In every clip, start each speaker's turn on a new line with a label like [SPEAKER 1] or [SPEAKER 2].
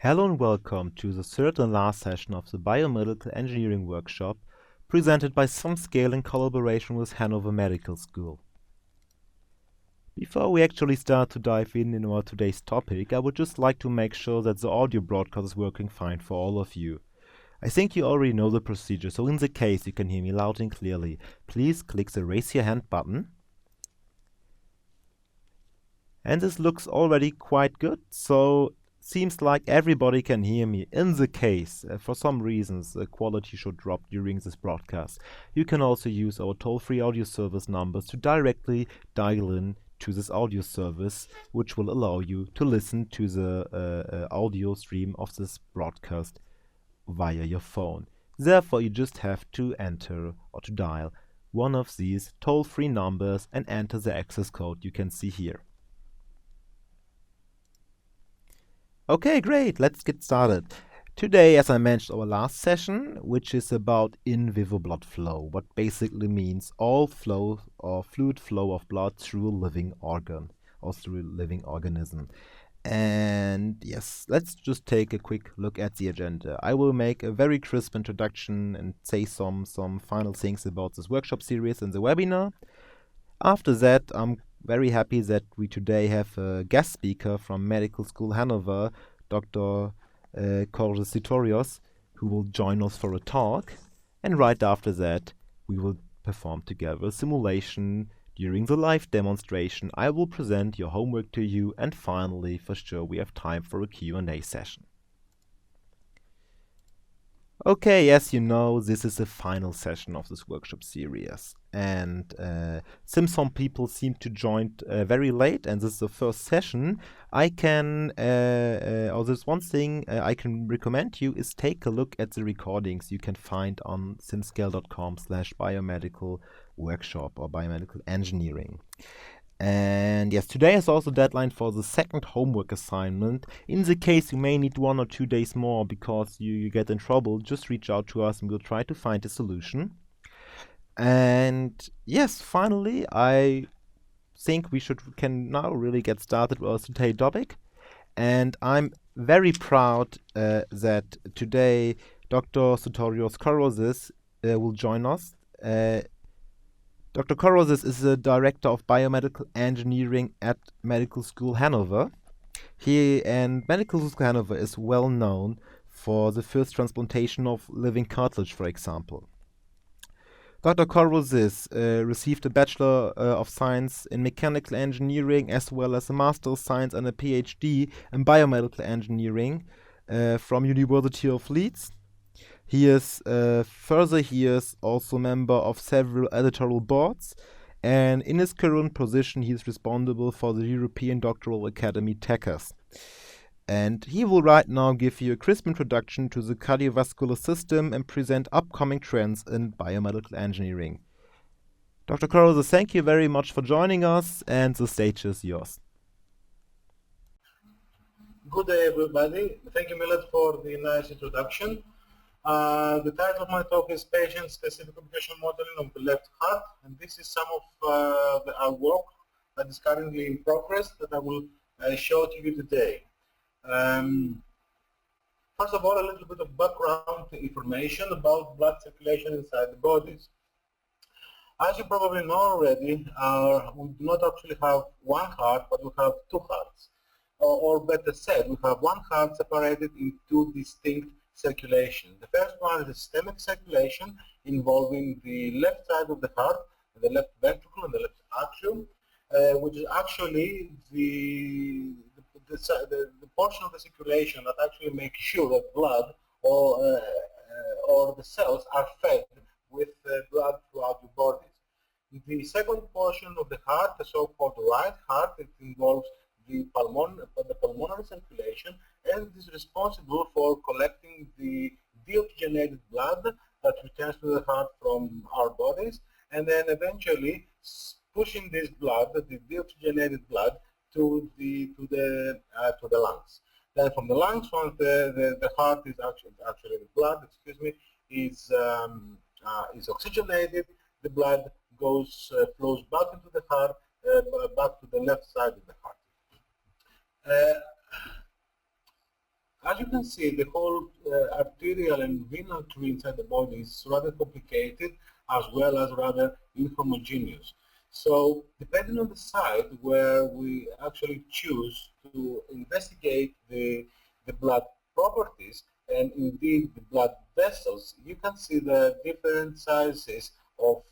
[SPEAKER 1] Hello and welcome to the third and last session of the Biomedical Engineering Workshop presented by SimScale in collaboration with Hannover Medical School. Before we actually start to dive in our today's topic, I would just like to make sure that the audio broadcast is working fine for all of you. I think you already know the procedure, so in the case you can hear me loud and clearly, please click the raise your hand button. And this looks already quite good, so seems like everybody can hear me. In the case, for some reasons, the quality should drop during this broadcast. You can also use our toll-free audio service numbers to directly dial in to this audio service, which will allow you to listen to the audio stream of this broadcast via your phone. Therefore, you just have to enter or to dial one of these toll-free numbers and enter the access code you can see here. Okay, great, let's get started. Today, as I mentioned our last session, which is about in vivo blood flow, what basically means all flow or fluid flow of blood through a living organ or through a living organism. And yes, let's just take a quick look at the agenda. I will make a very crisp introduction and say some final things about this workshop series and the webinar. After that, I'm very happy that we today have a guest speaker from Medical School Hannover, Dr. Corresitorios, who will join us for a talk. And right after that, we will perform together a simulation. During the live demonstration, I will present your homework to you, and finally, for sure, we have time for a Q&A session. Okay, as you know, this is the final session of this workshop series, and since some people seem to join very late, and this is the first session, I can, or there's one thing I can recommend you is take a look at the recordings you can find on simscale.com/biomedical workshop or biomedical engineering. And yes, today is also deadline for the second homework assignment. In the case you may need 1 or 2 days more because you get in trouble, just reach out to us and we'll try to find a solution. And yes, finally, I think we can now really get started with today's topic. And I'm very proud that today Dr. Sotorios Korozis will join us. Dr. Korozis is the Director of Biomedical Engineering at Medical School Hannover. Medical School Hannover is well known for the first transplantation of living cartilage, for example. Dr. Korozis received a Bachelor of Science in Mechanical Engineering as well as a Master of Science and a PhD in Biomedical Engineering from University of Leeds. He is also member of several editorial boards, and in his current position he is responsible for the European Doctoral Academy TECAS. And he will right now give you a crisp introduction to the cardiovascular system and present upcoming trends in biomedical engineering. Dr. Korozis, thank you very much for joining us, and the stage is yours.
[SPEAKER 2] Good day, everybody. Thank you, Millet, for the nice introduction. The title of my talk is Patient-Specific Computational Modeling of the Left Heart, and this is some of our work that is currently in progress that I will show to you today. First of all, a little bit of background information about blood circulation inside the bodies. As you probably know already, we do not actually have one heart, but we have two hearts. Or better said, we have one heart separated in two distinct circulation. The first one is the systemic circulation involving the left side of the heart, the left ventricle and the left atrium, which is actually the portion of the circulation that actually makes sure that blood or the cells are fed with blood throughout your bodies. The second portion of the heart, the so-called right heart, it involves the pulmonary circulation, and it is responsible for collecting the deoxygenated blood that returns to the heart from our bodies, and then eventually pushing this blood, the deoxygenated blood, to the lungs. Then from the lungs, once the heart is actually the blood, is oxygenated, the blood flows back into the heart, back to the left side of the heart. As you can see, the whole arterial and venal tree inside the body is rather complicated as well as rather inhomogeneous. So depending on the site where we actually choose to investigate the blood properties and indeed the blood vessels, you can see the different sizes of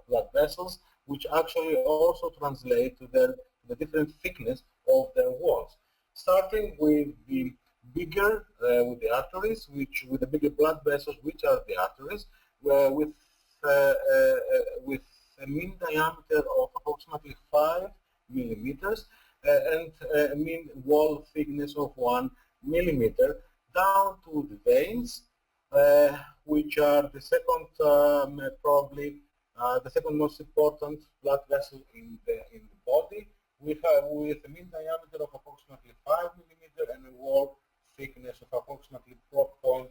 [SPEAKER 2] blood vessels, which actually also translate to the different thickness of their walls. Starting with the bigger, with the arteries, with the bigger blood vessels, which are the arteries, with with a mean diameter of approximately 5 millimeters and a mean wall thickness of 1 millimeter, down to the veins, which are the second, probably the second most important blood vessel in the body, with a mean diameter of approximately 5 millimeter and a wall thickness of approximately 4.5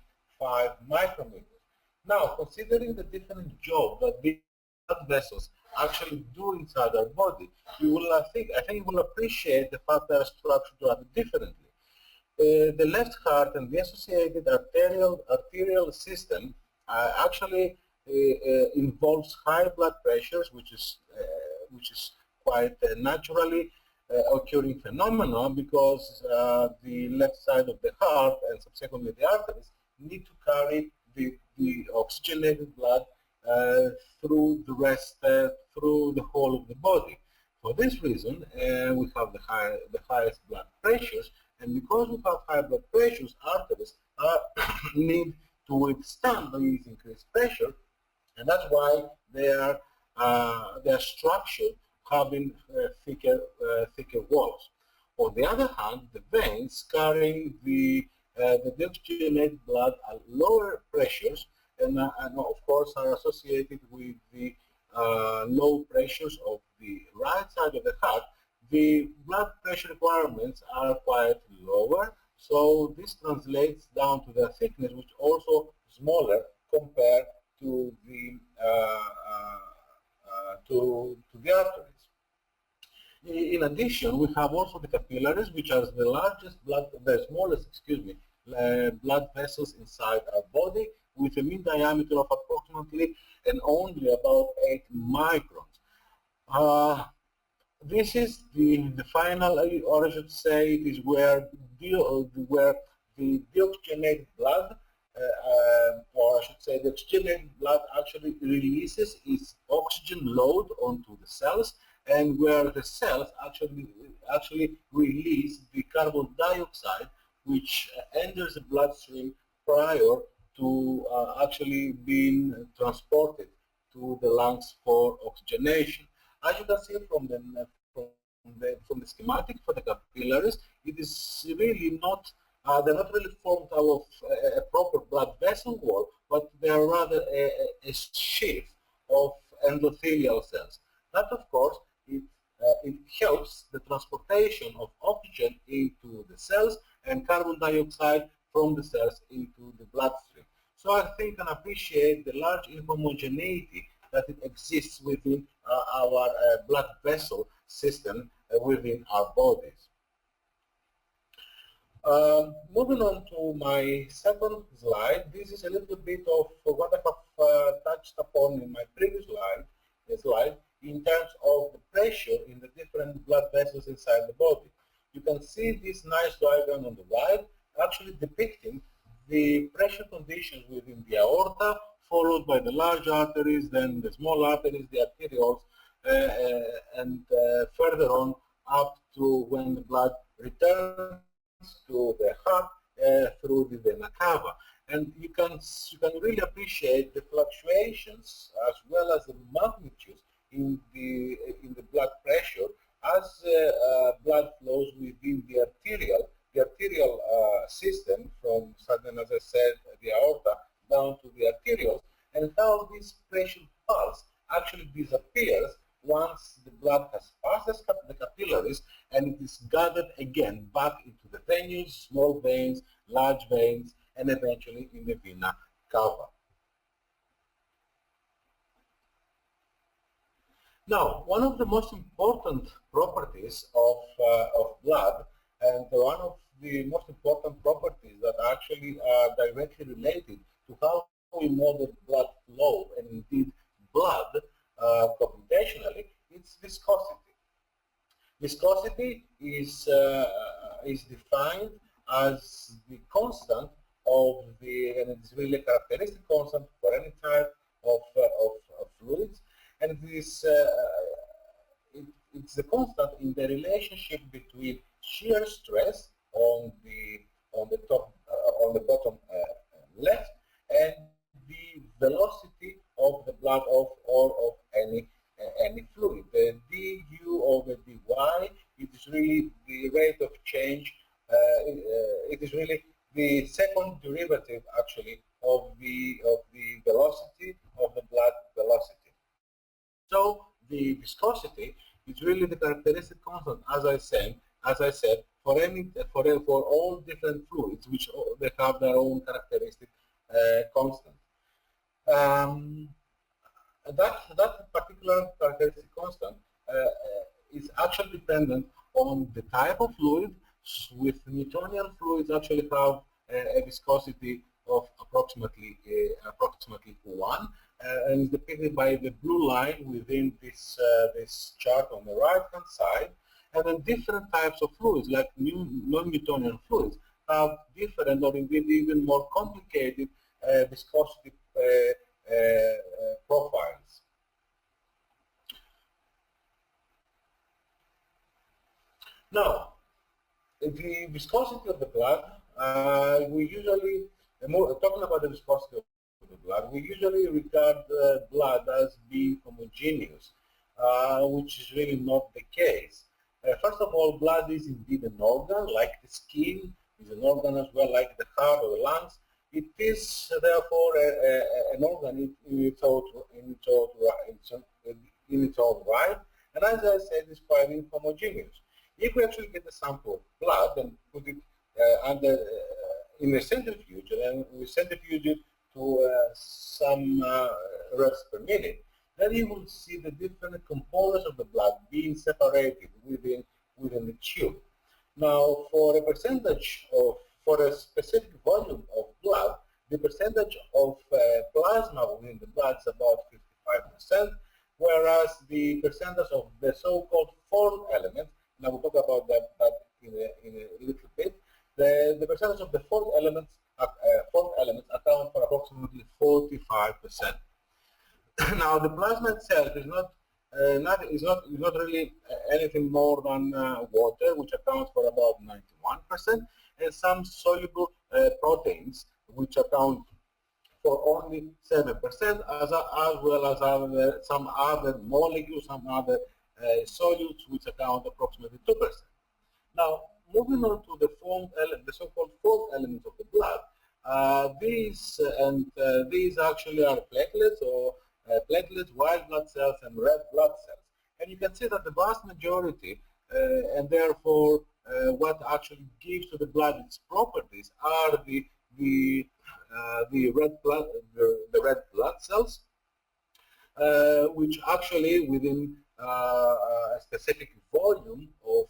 [SPEAKER 2] micrometers. Now, considering the different job that these blood vessels actually do inside our body, you will, I think you will appreciate the fact they are structured rather differently. The left heart and the associated arterial system actually involves high blood pressures, which is quite naturally occurring phenomenon, because the left side of the heart and subsequently the arteries need to carry the oxygenated blood through the rest, through the whole of the body. For this reason, we have the highest blood pressures, and because we have high blood pressures, arteries need to withstand these increased pressure, and that's why they are structured having thicker walls. On the other hand, the veins carrying the deoxygenated blood at lower pressures, and of course are associated with the low pressures of the right side of the heart. The blood pressure requirements are quite lower, so this translates down to the thickness, which also smaller compared to the arteries. In addition, we have also the capillaries, which are the smallest, blood vessels inside our body, with a mean diameter of approximately and only about 8 microns. This is the final, or I should say, it is where the deoxygenated blood, or I should say the oxygenated blood actually releases its oxygen load onto the cells, and where the cells actually release the carbon dioxide, which enters the bloodstream prior to actually being transported to the lungs for oxygenation. As you can see from the schematic for the capillaries, it is really not, they're not really formed out of a proper blood vessel wall, but they are rather a sheath of endothelial cells. That, of course, it helps the transportation of oxygen into the cells and carbon dioxide from the cells into the bloodstream. So I think and appreciate the large inhomogeneity that it exists within our blood vessel system within our bodies. Moving on to my second slide, this is a little bit of what I have touched upon in my previous slide in terms of the pressure in the different blood vessels inside the body. You can see this nice diagram on the right actually depicting the pressure conditions within the aorta, followed by the large arteries, then the small arteries, the arterioles, and further on up to when the blood returns to the heart through the vena cava. And you can really appreciate the fluctuations as well as the magnitudes in the blood pressure as blood flows within the arterial system from, as I said, the aorta down to the arterioles, and how this pressure pulse actually disappears once the blood has passed the capillaries and it is gathered again back into the venules, small veins, large veins, and eventually in the vena cava. Now, one of the most important properties of blood, and one of the most important properties that actually are directly related to how we model blood flow and indeed blood computationally, it's viscosity. Viscosity is defined as the constant of the, and it's really a characteristic constant for any type of fluids, and this it's the constant in the relationship between shear stress on the top on the bottom left and the velocity of the blood or of any fluid. The du over dy, it is really the rate of change. It is really the second derivative, actually, of the velocity of the blood velocity. So the viscosity is really the characteristic constant, as I said, for for all different fluids, which they have their own characteristic constant. Um, that particular characteristic constant is actually dependent on the type of fluid. With Newtonian fluids, actually have a viscosity of approximately 1, and is depicted by the blue line within this chart on the right hand side. And then different types of fluids, like non-Newtonian fluids, have different or indeed even more complicated viscosity profiles. Now, the viscosity of the blood, we usually, talking about the viscosity of the blood, we usually regard blood as being homogeneous, which is really not the case. First of all, blood is indeed an organ, like the skin is an organ as well, like the heart or the lungs. It is therefore an organ in its own right, and as I said, is quite inhomogeneous. If we actually get a sample of blood and put it in a centrifuge, and we centrifuge it to some revs per minute, then you will see the different components of the blood being separated within the tube. Now, for a specific volume of blood, the percentage of plasma within the blood is about 55%, whereas the percentage of the so-called fourth element, and I will talk about that in a little bit, the percentage of the fourth elements account for approximately 45%. Now, the plasma itself is not really anything more than water, which accounts for about 91%, and some soluble proteins, which account for only 7%, as well as some other molecules, some other solutes, which account approximately 2%. Now, moving on to the so-called fourth elements of the blood, these actually are platelets, white blood cells, and red blood cells. And you can see that the vast majority, and therefore what actually gives to the blood its properties, are the red blood cells, which actually within a specific volume of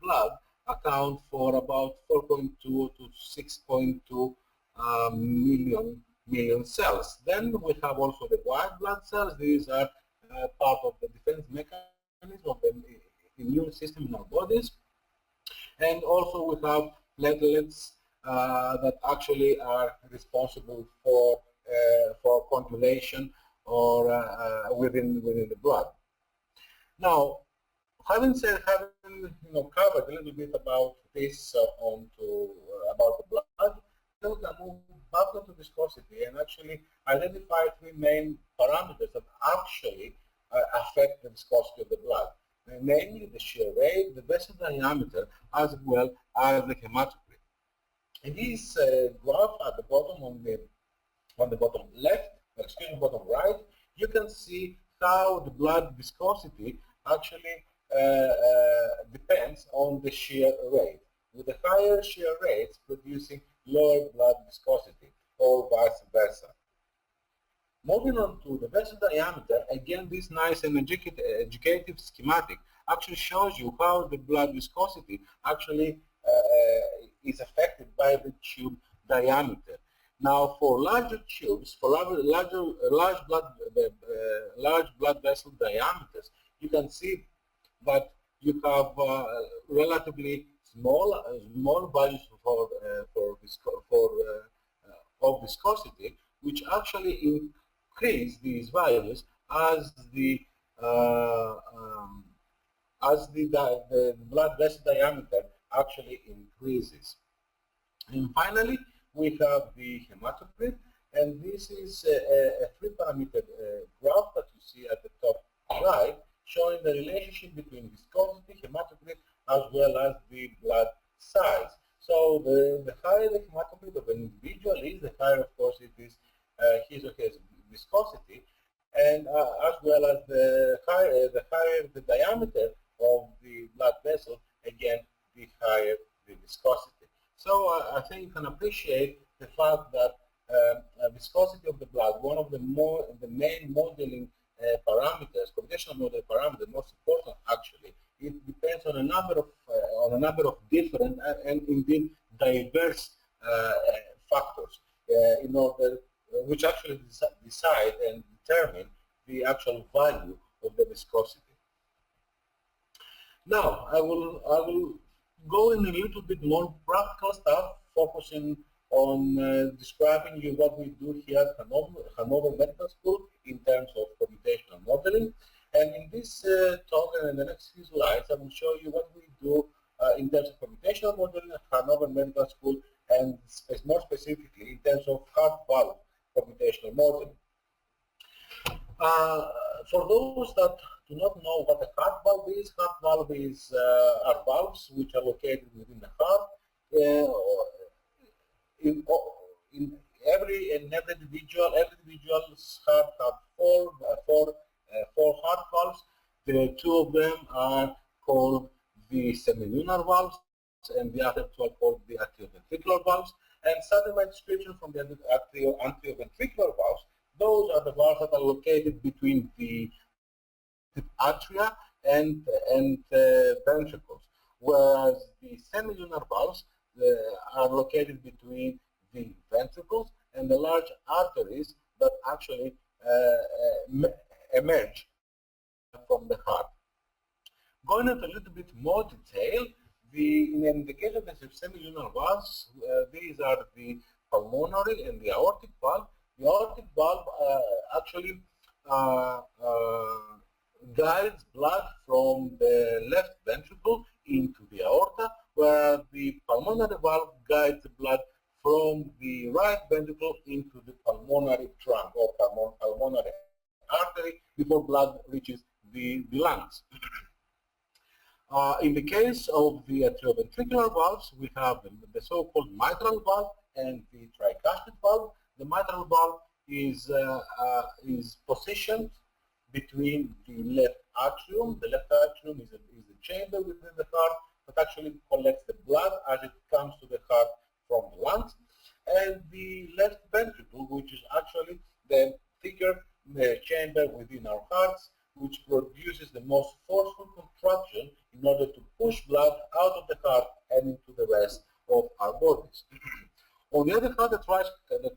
[SPEAKER 2] blood account for about 4.2 to 6.2 million cells. Then we have also the white blood cells. These are part of the defense mechanism of the immune system in our bodies. And also we have platelets that actually are responsible for coagulation or within the blood. Now, having covered a little bit about this about the blood, then we can move back into viscosity and actually identify three main parameters that actually affect the viscosity of the blood, namely the shear rate, the vessel diameter, as well as the hematocrit. In this graph at the bottom, on the bottom left, bottom right, you can see how the blood viscosity actually depends on the shear rate, with the higher shear rates producing lower blood viscosity, or vice versa. Moving on to the vessel diameter, again, this nice and educative schematic actually shows you how the blood viscosity actually is affected by the tube diameter. Now, for larger tubes, for large blood vessel diameters, you can see that you have relatively small values of viscosity, which actually increase these values as uh, um, the blood vessel diameter actually increases. And finally, we have the hematocrit, and this is a three-parameter graph that you see at the top right, showing the relationship between viscosity, hematocrit, as well as the blood size. So the higher the hematocrit of an individual is, the higher, of course, it is his or her viscosity, and as well as the higher the diameter of the blood vessel, again, the higher the viscosity. So I think you can appreciate the fact that viscosity of the blood, one of the main modeling parameters, computational model parameter, most important actually, it depends on a number of different and indeed diverse factors in order which actually decide and determine the actual value of the viscosity. Now, I will go in a little bit more practical stuff, focusing on describing you what we do here at Hannover Medical School in terms of computational modeling. And in this talk and in the next few slides, I will show you what we do in terms of computational modeling at Hannover Medical School, and more specifically in terms of heart valve computational modeling. For those that do not know what a heart valve is are valves which are located within the heart. In every individual's heart have four heart valves. The two of them are called the semilunar valves, and the other two are called the atrioventricular valves. And starting my description from the atrioventricular valves, those are the valves that are located between the atria and ventricles, whereas the semilunar valves are located between the ventricles and the large arteries that actually emerge from the heart. Going into a little bit more detail, in the case of the semilunar valves, these are the pulmonary and the aortic valve. The aortic valve actually guides blood from the left ventricle into the aorta, where the pulmonary valve guides the blood from the right ventricle into the pulmonary trunk or pulmonary artery before blood reaches the lungs. In the case of the atrioventricular valves, we have the so-called mitral valve and the tricuspid valve. The mitral valve is positioned between the left atrium. The left atrium is a chamber within the heart that actually collects the blood as it comes to the heart from the lungs, and the left ventricle, which is actually the thicker chamber within our hearts, which produces the most forceful contraction in order to push blood out of the heart and into the rest of our bodies. On the other hand, the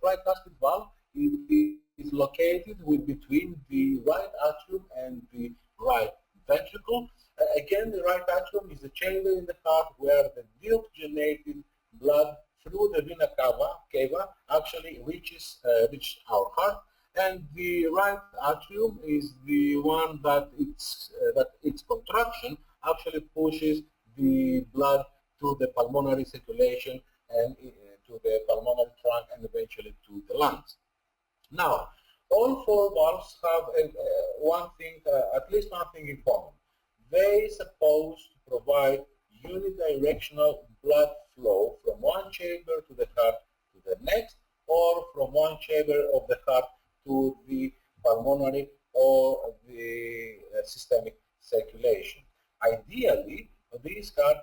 [SPEAKER 2] tricuspid valve is located between the right atrium and the right ventricle. Again, the right atrium is a chamber in the heart where the deoxygenated blood through the vena cava actually reaches our heart, and the right atrium is the one that its contraction actually pushes the blood to the pulmonary circulation and to the pulmonary trunk and eventually to the lungs. Now, all four valves have at least one thing in common. They supposed to provide unidirectional blood flow from one chamber to the heart to the next, or from one chamber of the heart to the pulmonary or the systemic circulation. Ideally, these heart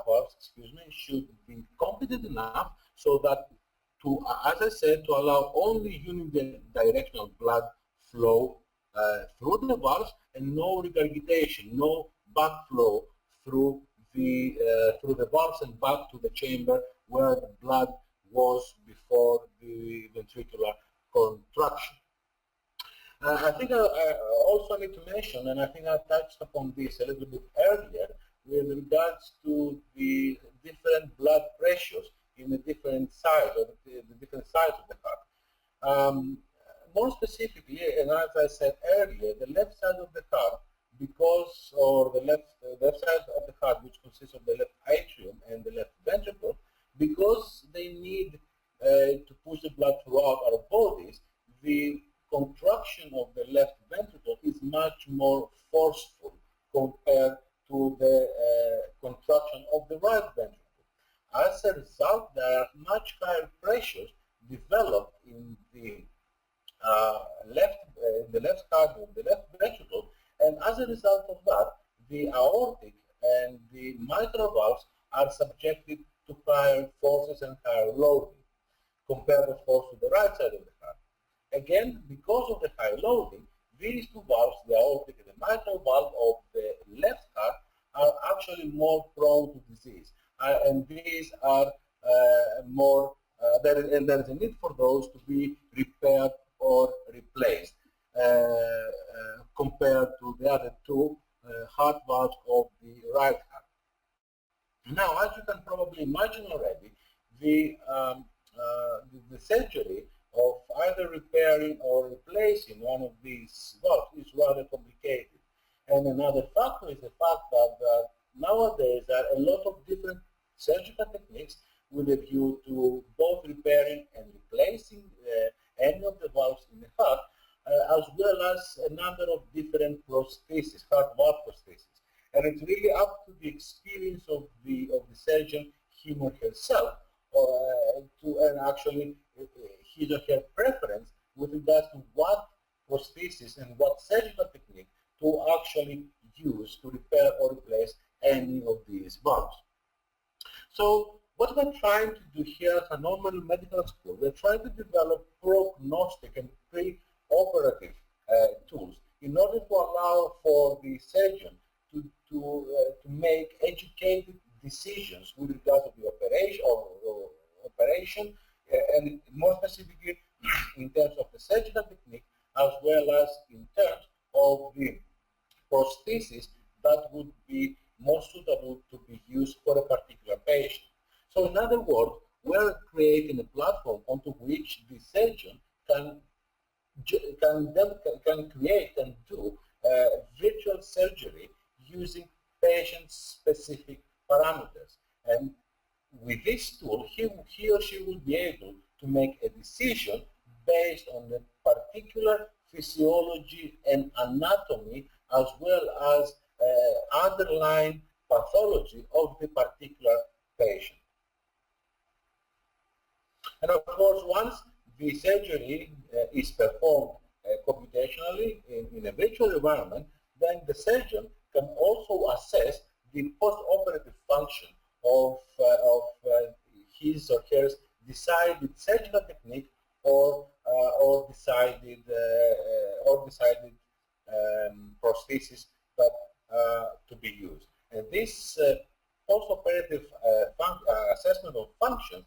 [SPEAKER 2] valves, should be competent enough so that, as I said, to allow only unidirectional blood flow through the valves and no regurgitation, no backflow through the valves and back to the chamber where the blood I think I also need to mention, and I think I touched upon this a little bit earlier, with regards to the different blood pressures in the different sides, or the different sides of the heart. More specifically, and as I said earlier, the left side of the heart, or the left side of the heart, which consists of the left atrium and the left ventricle, because they need to push the blood throughout our bodies, the contraction of the left ventricle is much more forceful compared to the contraction of the right ventricle. As a result, there are much higher pressures developed in the left heart, in the left ventricle, and as a result of that, the aortic and the mitral valves are subjected to higher forces and higher loading, compared, of course, to the right side of the heart. Again, because of the high loading, these two valves, the aortic and the mitral valve of the left heart, are actually more prone to disease, and these are there is a need for those to be repaired or replaced, compared to the other two heart valves of the right heart. Now, as you can probably imagine already, the surgery of either repairing or replacing one of these valves is rather complicated. And another factor is the fact that nowadays there are a lot of different surgical techniques with a view to both repairing and replacing any of the valves in the heart, as well as a number of different prostheses, heart valve prostheses. And it's really up to the experience of the surgeon, him or herself, and actually his or her preference with regards to what prosthesis and what surgical technique to actually use to repair or replace any of these valves. So what we're trying to do here at Hannover Medical School, we're trying to develop prognostic and pre-operative tools in order to allow for the surgeon to make educated decisions with regard to the operation, and more specifically in terms of the surgical technique, as well as in terms of the prosthesis that would be more suitable to be used for a particular patient. So in other words, we're creating a platform onto which the surgeon can create and do virtual surgery using patient-specific parameters. And with this tool, he or she will be able to make a decision based on the particular physiology and anatomy, as well as underlying pathology of the particular patient. And of course, once the surgery is performed computationally in a virtual environment, then the surgeon can also assess the post-operative function of his or her decided surgical technique or decided prosthesis that to be used. And this post-operative assessment of function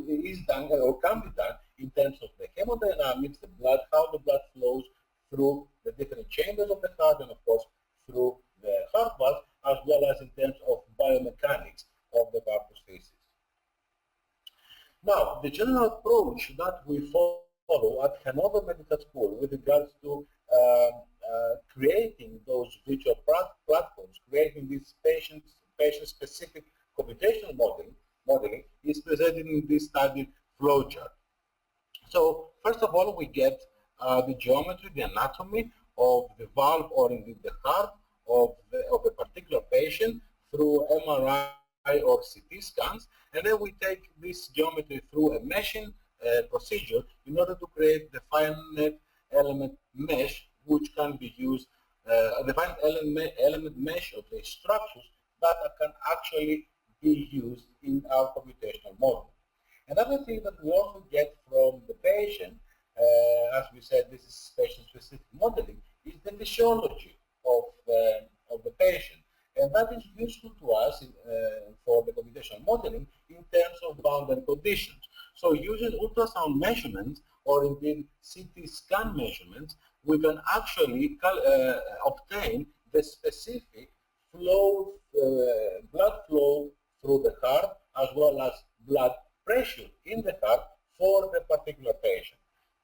[SPEAKER 2] is done or can be done in terms of the hemodynamics, the blood, how the blood flows through the different chambers of the heart, and of course through the heart valve, as well as in terms of biomechanics of the valve prosthesis. Now, the general approach that we follow at Hannover Medical School with regards to creating those virtual platforms, creating these patient-specific computational modeling is presented in this study flowchart. So, first of all, we get the geometry, the anatomy of the valve or indeed the heart of a particular patient through MRI or CT scans, and then we take this geometry through a meshing procedure in order to create the finite element mesh, which can be used, the finite element mesh of the structures that can actually be used in our computational model. Another thing that we also get from the patient, as we said, this is patient-specific modeling, is the physiology of the patient. And that is useful to us for the computational modeling in terms of boundary conditions. So using ultrasound measurements or indeed CT scan measurements, we can actually obtain the specific flow, blood flow through the heart, as well as blood pressure in the heart for the particular patient.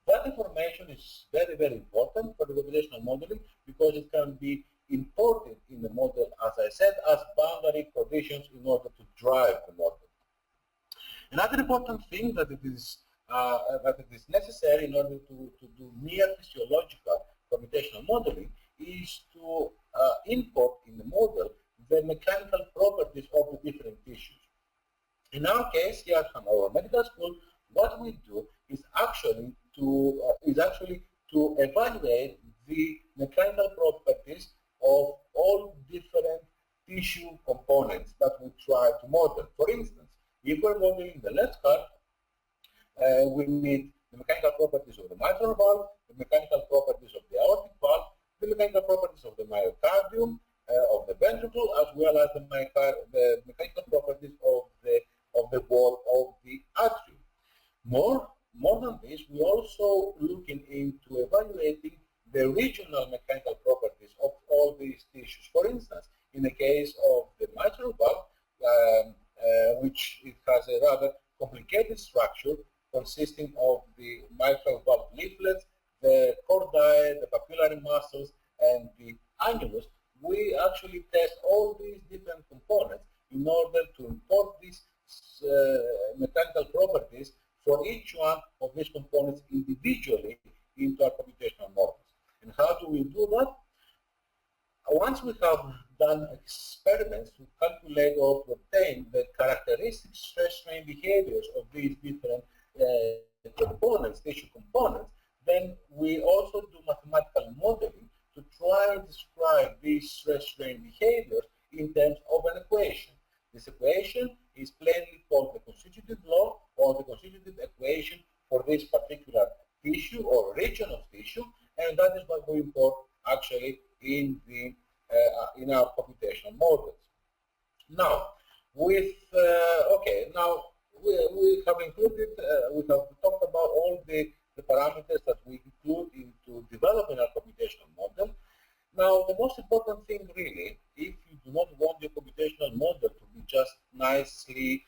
[SPEAKER 2] That information is very, very important for the computational modeling because it can be imported in the model, as I said, as boundary conditions in order to drive the model. Another important thing that it is necessary in order to do near physiological computational modeling is to import in the model the mechanical properties of the different tissues. In our case here at Hannover Medical School, what we do is actually to evaluate the mechanical properties of all different tissue components that we try to model. For instance, if we're modeling the left heart, we need the mechanical properties of the mitral valve, the mechanical properties of the aortic valve, the mechanical properties of the myocardium, of the ventricle, as well as the mechanical properties of the wall of the atrium. More than this, we also looking into evaluating the regional mechanical properties of all these tissues. For instance, in the case of the mitral valve, which it has a rather complicated structure consisting of the mitral valve leaflets, the chordae, the papillary muscles, and the annulus, we actually test all these different components in order to import these mechanical properties for each one of these components individually into our computational models. And how do we do that? Once we have done experiments to calculate or to obtain the characteristic stress-strain behaviors of these different components, tissue components, then we also do mathematical modeling to try and describe these stress-strain behaviors in terms of an equation. This equation is plainly called the constitutive law or the constitutive equation for this particular tissue or region of tissue, and that is what we import actually in our computational models. Now, we have included, we have talked about all the parameters that we include into developing our computational model. Now, the most important thing really, if you do not want your computational model to be just nicely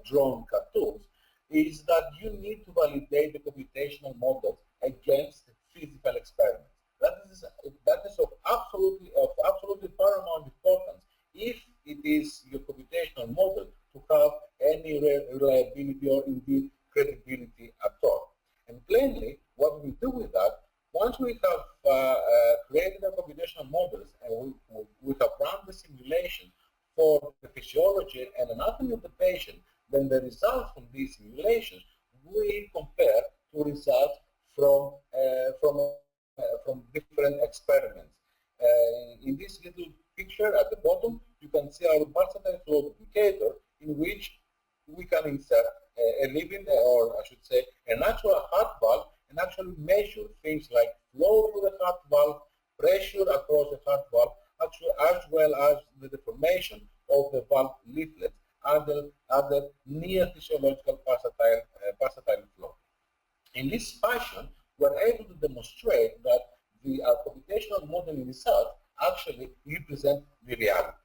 [SPEAKER 2] drawn cartoons, is that you need to validate the computational models against physical experiments. That is of absolutely paramount importance if it is your computational model to have any reliability or indeed credibility at all. And plainly, what we do with that, once we have created our computational models and we have run the simulation for the physiology and anatomy of the patient, then the results from these simulations we compare to results from different experiments. In this little picture at the bottom, you can see our versatile flow duplicator, in which we can insert a living, or I should say, a natural heart valve, and actually measure things like flow through the heart valve, pressure across the heart valve, as well as the deformation of the valve leaflets and other near physiological pulsatile flow. In this fashion, we're able to demonstrate that the computational modeling itself actually represent the reality.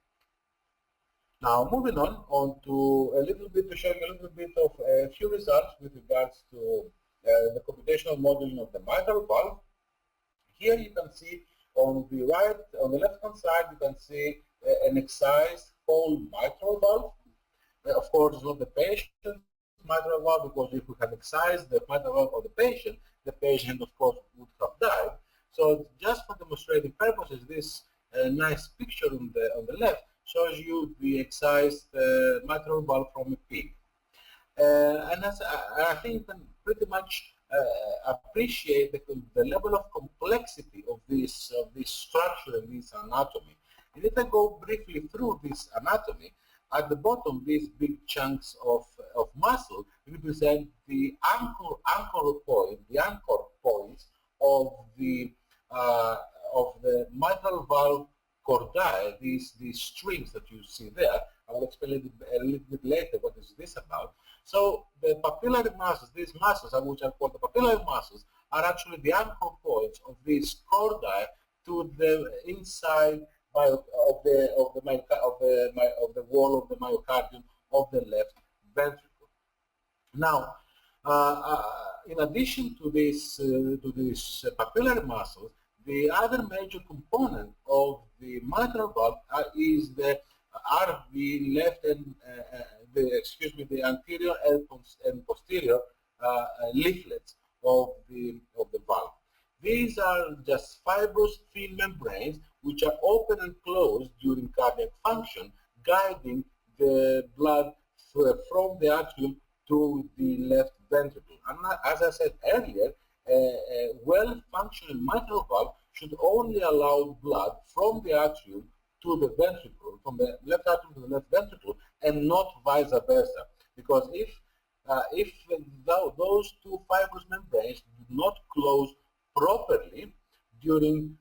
[SPEAKER 2] Now, moving on to a little bit, to show you a little bit of a few results with regards to the computational modeling of the mitral valve. Here you can see on the left-hand side, you can see an excised whole mitral valve. Of course, it's not the patient's mitral valve, because if we had excised the mitral valve of the patient, of course, would have died. So just for demonstrating purposes, this nice picture on the left shows you the excised mitral valve from a pig. And I think you can pretty much appreciate the level of complexity of this structure and this anatomy. And if I go briefly through this anatomy, at the bottom, these big chunks of muscle represent the anchor points of the mitral valve chordae, these strings that you see there. I will explain a little bit later what is this about. So the papillary muscles, these muscles, which are called the papillary muscles, are actually the anchor points of this cordi to the inside of the wall of the myocardium of the left ventricle. Now, in addition to this papillary muscles, the other major component of the mitral valve are the left and the anterior and posterior leaflets of the valve. These are just fibrous thin membranes which are open and closed during cardiac function, guiding the blood from the atrium to the left ventricle. And as I said earlier, a well-functioning mitral valve should only allow blood from the atrium to the ventricle, from the left atrium to the left ventricle, and not vice versa. Because if those two fibrous membranes do not close properly during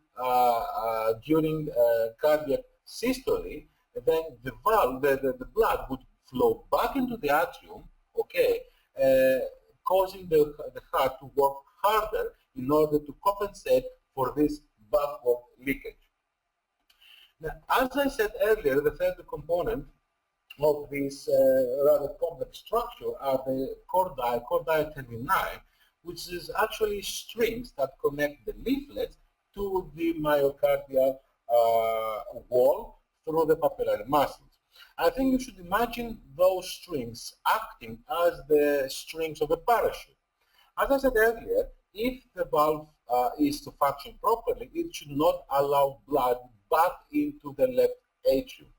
[SPEAKER 2] cardiac systole, then the blood would flow back into the atrium, okay, causing the heart to work harder in order to compensate for this backward leakage. Now, as I said earlier, the third component of this rather complex structure are the cordi termini, which is actually strings that connect the leaflets to the myocardial wall through the papillary muscles. I think you should imagine those strings acting as the strings of a parachute. As I said earlier, if the valve is to function properly, it should not allow blood back into the left atrium.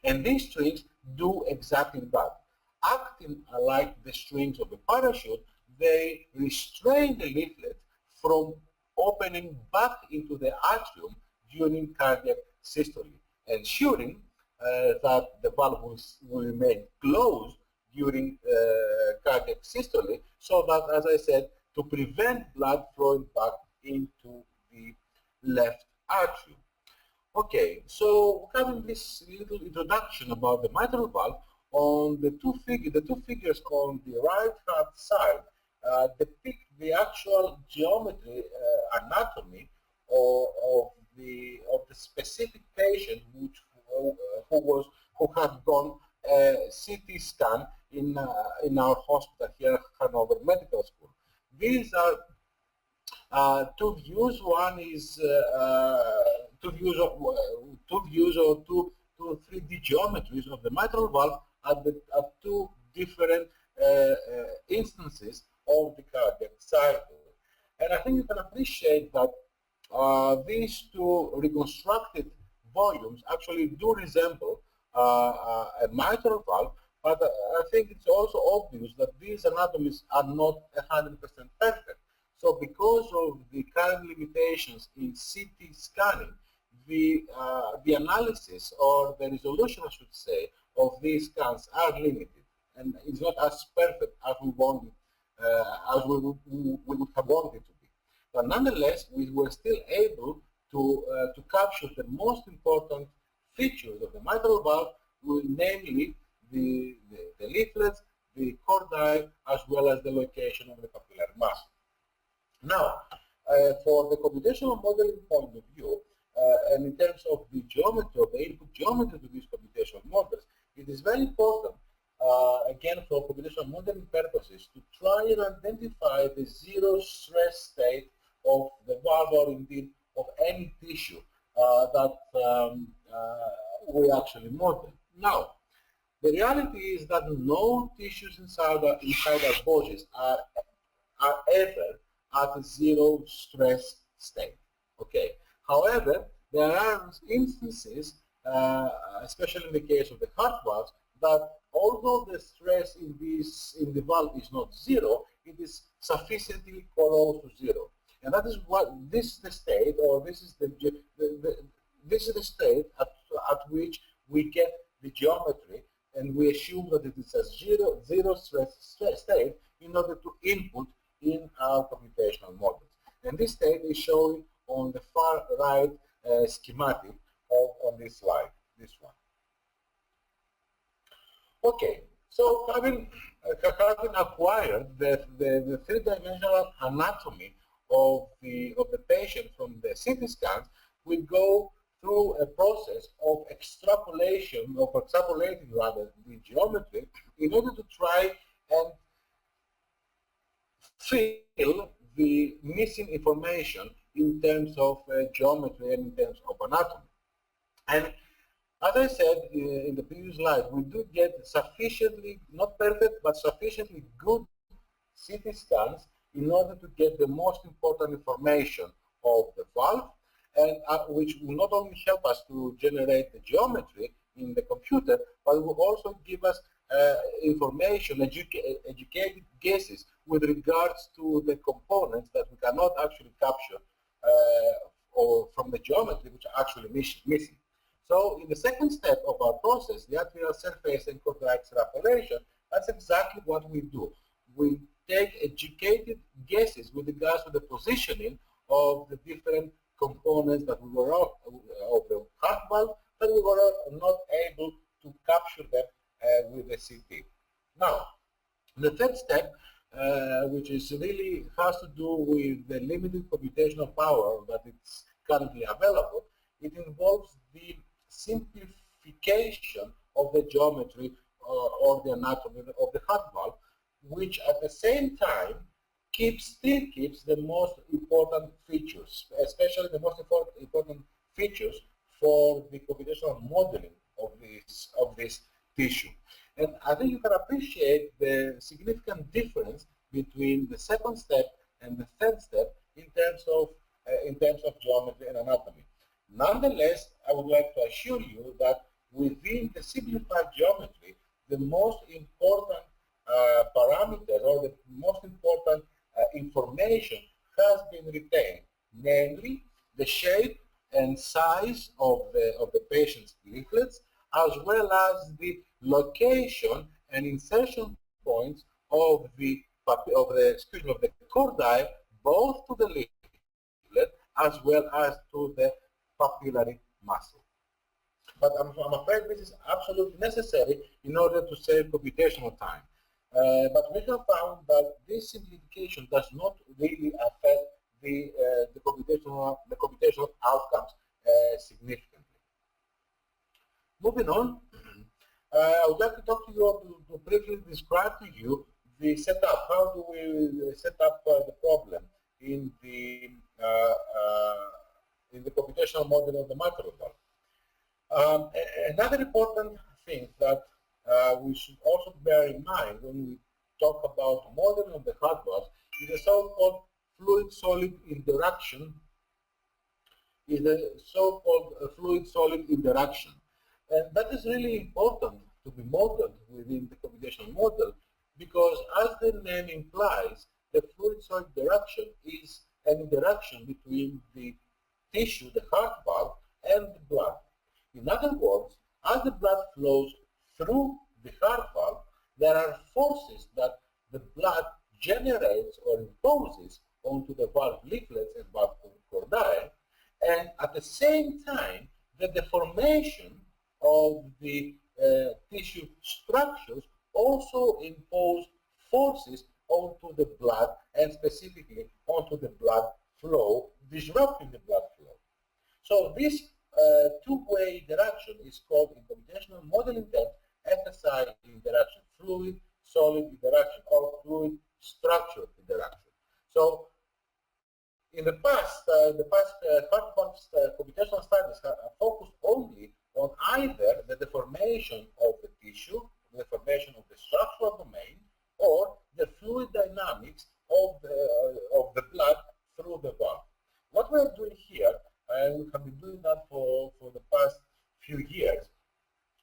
[SPEAKER 2] And these strings do exactly that. Acting like the strings of a parachute, they restrain the leaflet from opening back into the atrium during cardiac systole, ensuring that the valve will remain closed during cardiac systole, so that, as I said, to prevent blood flowing back into the left atrium. Okay, so having this little introduction about the mitral valve, on the two figures on the right-hand side depict the actual geometry, anatomy of the specific patient who had done a CT scan in our hospital here at Hannover Medical School. These are two views. One is two views or two 3D geometries of the mitral valve at two different instances of the cardiac cycle. And I think you can appreciate that these two reconstructed volumes actually do resemble a mitral valve, but I think it's also obvious that these anatomies are not 100% perfect. So because of the current limitations in CT scanning, the analysis or the resolution, I should say, of these scans are limited, and it's not as perfect as we wanted, as we would have wanted it to be. But nonetheless, we were still able to capture the most important features of the mitral valve, namely the leaflets, the cordi, as well as the location of the papillary muscle. Now, for the computational modeling point of view, and in terms of the geometry, of the input geometry to these computational models, it is very important, again, for computational modeling purposes, to try and identify the zero stress state of the valve, or indeed of any tissue that we actually model. Now, the reality is that no tissues inside our bodies are ever at a zero stress state. Okay. However, there are instances, especially in the case of the heart valves, that although the stress in the valve is not zero, it is sufficiently close to zero. And that is what this is the state, or this is the state at which we get the geometry, and we assume that it is a zero stress state in order to input in our computational models. And this state is shown on the far right schematic on this slide, this one. Okay, so having having acquired the three-dimensional anatomy of the patient from the CT scans, we go through a process of extrapolating rather the geometry in order to try and fill the missing information in terms of geometry and in terms of anatomy. And as I said in the previous slide, we do get sufficiently, not perfect, but sufficiently good CT scans in order to get the most important information of the valve, and which will not only help us to generate the geometry in the computer, but will also give us information, educated guesses with regards to the components that we cannot actually capture or from the geometry, which are actually missing. So in the second step of our process, the atrial surface and cortical extrapolation, that's exactly what we do. We take educated guesses with regards to the positioning of the different components that we were of the heart valve that we were not able to capture them with the CT. Now, the third step, which is really has to do with the limited computational power that is currently available, it involves the simplification of the geometry or the anatomy of the heart valve, which at the same time still keeps the most important features, especially the most important features for the computational modeling of this tissue. And I think you can appreciate the significant difference between the second step and the third step in terms of geometry and anatomy. Nonetheless, I would like to assure you that within the simplified geometry, the most important parameters or the most important information has been retained, namely the shape and size of the patient's leaflets, as well as the location and insertion points of the cordi, both to the leaflet as well as to the papillary muscle. But I'm afraid this is absolutely necessary in order to save computational time. But we have found that this simplification does not really affect the computational outcomes significantly. Moving on, I would like to talk to you to briefly describe to you the setup. How do we set up the problem in the computational model of the mitral valve? Another important thing that we should also bear in mind when we talk about modeling of the heart valve is the so-called fluid-solid interaction. And that is really important to be modeled within the computational model, because as the name implies, the fluid-solid interaction is an interaction between the tissue, the heart valve, and the blood. In other words, as the blood flows through the heart valve, there are forces that the blood generates or imposes onto the valve leaflets and valve cordi, and at the same time, the deformation of the tissue structures also impose forces onto the blood, and specifically onto the blood flow, disrupting the blood flow. So this two-way interaction is called, in computational modeling terms, SSI interaction, fluid-solid interaction, or fluid-structure interaction. So in the past, heart valve computational studies have focused only on either the deformation of the tissue, the deformation of the structural domain, or the fluid dynamics of the blood through the valve. What we are doing here, and we have been doing that for the past few years,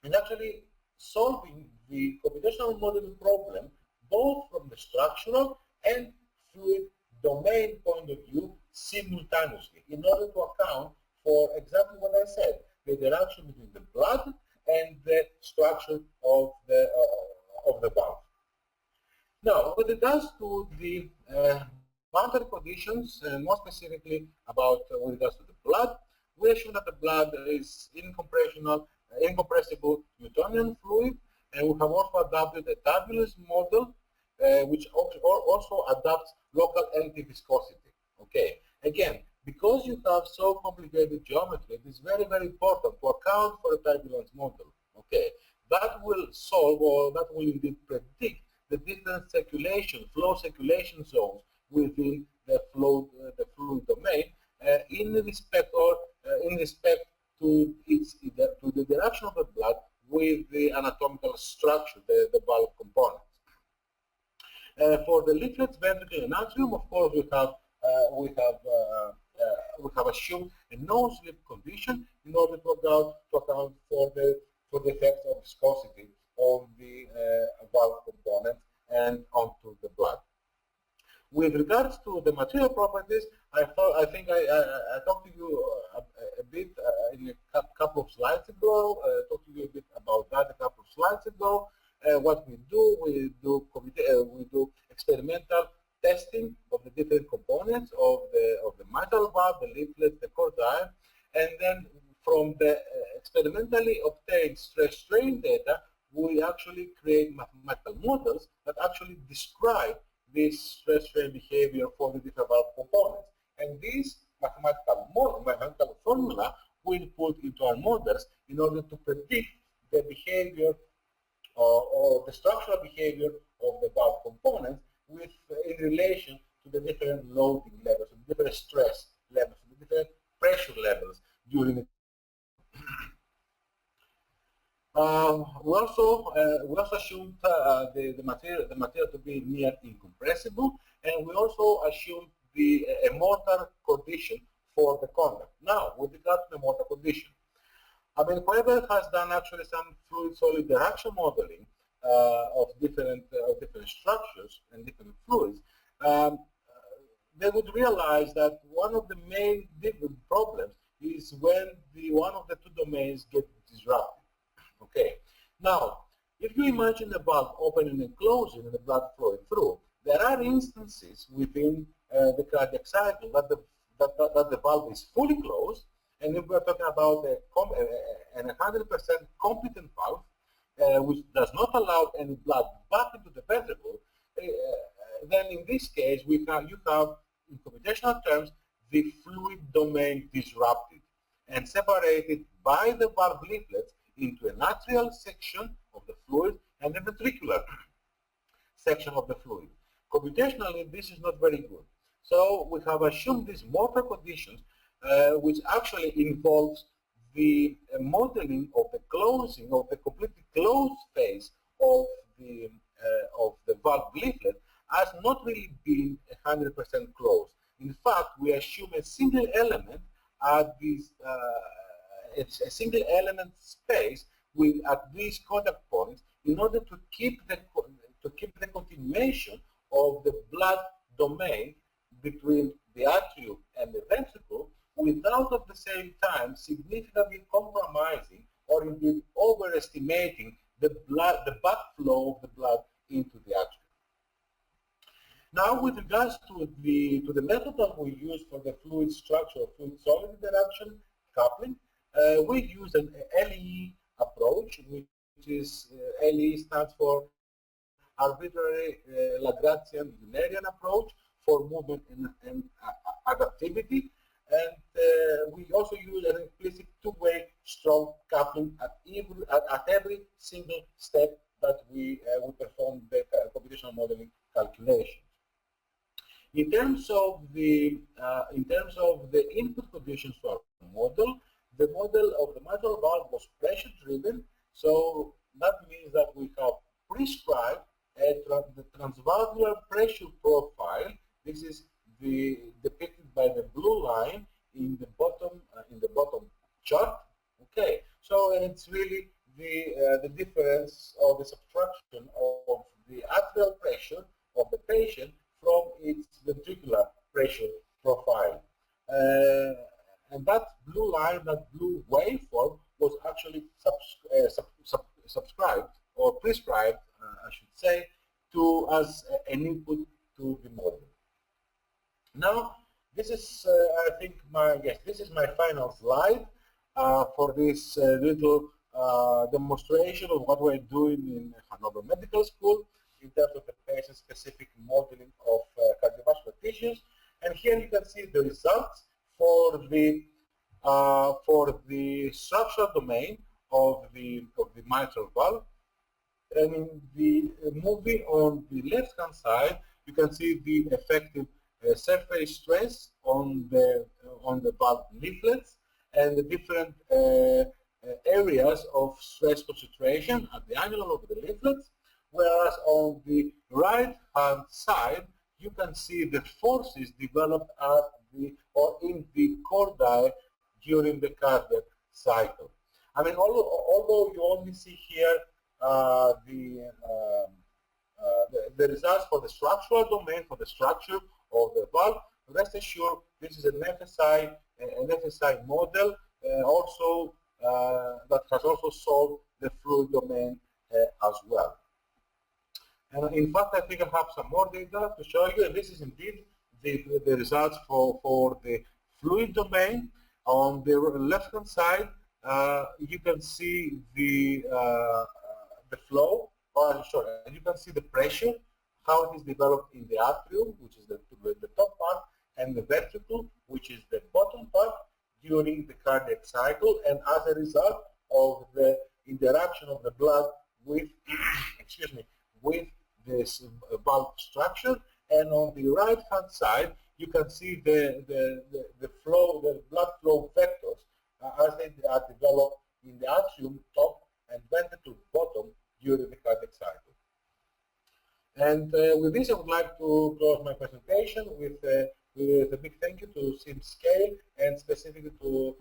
[SPEAKER 2] is actually solving the computational modeling problem both from the structural and fluid domain point of view simultaneously, in order to account for exactly what I said, the interaction between the blood and the structure of the valve. Now, with regards to the boundary conditions, more specifically about with regards to the blood, we assume that the blood is incompressible Newtonian fluid, And we have also adapted a tabulous model, which also adapts local empty viscosity. Okay, again, because you have so complicated geometry, it is very, very important to account for a turbulence model. Okay, that will solve, or that will indeed predict, the different flow circulation zones within the fluid domain, in respect to the direction of the blood with the anatomical structure, the valve components. For the leaflets, ventricle, and atrium, of course, we have assumed a no-slip condition in order to account for the effects of viscosity on the valve components and onto the blood. With regards to the material properties, I think I talked to you a bit in a couple of slides ago. Talked to you a bit about that a couple of slides ago. What we do experimental testing of the different components of the mitral valve, the leaflet, the chordile, and then from the experimentally obtained stress-strain data, we actually create mathematical models that actually describe this stress-strain behavior for the different valve components. And this mathematical formula we put into our models in order to predict the behavior or the structural behavior of the valve components in relation to the different loading levels, the different stress levels, the different pressure levels during the we also assumed the material to be near incompressible, and we also assumed a mortar condition for the conduct. Now, with regard to the mortar condition, I mean, whoever has done actually some fluid-solid interaction modeling of different structures and different fluids, they would realize that one of the main problems is when one of the two domains gets disrupted. Okay. Now, if you imagine the valve opening and closing and the blood flowing through, there are instances within the cardiac cycle that the valve is fully closed, and if we're talking about a 100% competent valve, which does not allow any blood back into the ventricle, then in this case you have, in computational terms, the fluid domain disrupted and separated by the valve leaflets into an atrial section of the fluid and a ventricular section of the fluid. Computationally, this is not very good. So we have assumed these mortar conditions, which actually involves the modeling of the closing of the completely closed phase of the valve leaflet as not really being 100% closed. In fact, we assume a single element at this a single element space at these contact points in order to keep the continuation of the blood domain between the atrium and the ventricle without at the same time significantly compromising or indeed overestimating the backflow of the blood into the atrium. Now, with regards to the method that we use for the fluid structure, fluid-solid interaction coupling, we use an LE approach, which is LE stands for arbitrary Lagrangian Unarian approach for movement and adaptivity, and we also use an implicit two-way strong coupling at every single step that we perform the computational modeling calculations. In terms of the input conditions for our model, the model of the mitral valve was pressure-driven, so that means that we have prescribed the transvalvular pressure profile. This is depicted by the blue line in the bottom chart. Okay, so and it's really the difference or the subtraction of the atrial pressure of the patient from its ventricular pressure profile. And that blue line, that blue waveform, was actually subscribed or prescribed, I should say, as an input to the model. Now, this is, I think, this is my final slide for this little demonstration of what we're doing in Hannover Medical School in terms of the patient-specific modeling of cardiovascular tissues. And here you can see the results for the structural domain of the mitral valve. And in the movie on the left-hand side, you can see the effective surface stress on the valve leaflets and the different areas of stress concentration at the angle of the leaflets. Whereas on the right-hand side, you can see the forces developed at the or in the chordae during the cardiac cycle. I mean, although you only see here the results for the structural domain, for the structure of the valve, rest assured this is an FSI model also that has also solved the fluid domain as well. And in fact, I think I have some more data to show you, and this is indeed the results for the fluid domain. On the left-hand side, you can see the flow, or sorry, you can see the pressure, how it is developed in the atrium, which is the top part, and the ventricle, which is the bottom part, during the cardiac cycle, and as a result of the interaction of the blood with, excuse me, with this valve structure. And on the right-hand side, you can see the flow, the blood flow vectors as they are developed in the atrium top and ventricle bottom during the cardiac cycle. And with this, I would like to close my presentation with a big thank you to SimScale and specifically to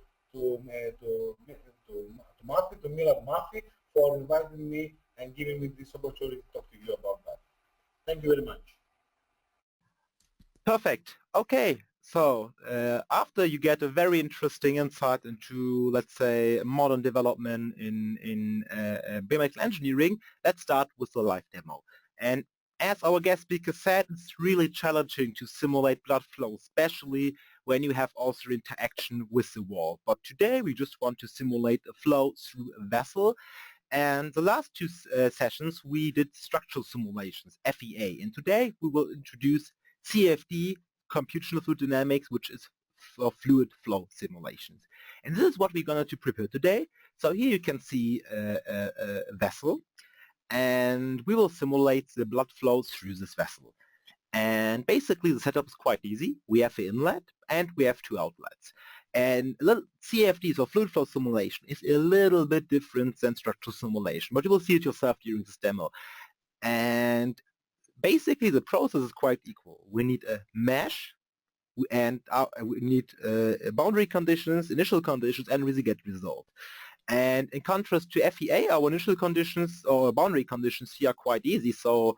[SPEAKER 2] Murphy, to Milad Murphy, for inviting me and giving me this opportunity to talk to you about that. Thank you very much.
[SPEAKER 1] Perfect. Okay. So after you get a very interesting insight into, let's say, modern development in biomedical engineering, let's start with the live demo. And as our guest speaker said, it's really challenging to simulate blood flow, especially when you have also interaction with the wall. But today we just want to simulate a flow through a vessel. And the last two sessions we did structural simulations, FEA. And today we will introduce CFD, Computational Fluid Dynamics, which is for fluid flow simulations. And this is what we're going to prepare today. So here you can see a vessel, and we will simulate the blood flow through this vessel. And basically the setup is quite easy. We have the inlet and we have two outlets. And CFD, so fluid flow simulation, is a little bit different than structural simulation, but you will see it yourself during this demo. And basically the process is quite equal. We need a mesh, and we need boundary conditions, initial conditions, and we get result. And in contrast to FEA, our initial conditions or boundary conditions here are quite easy. So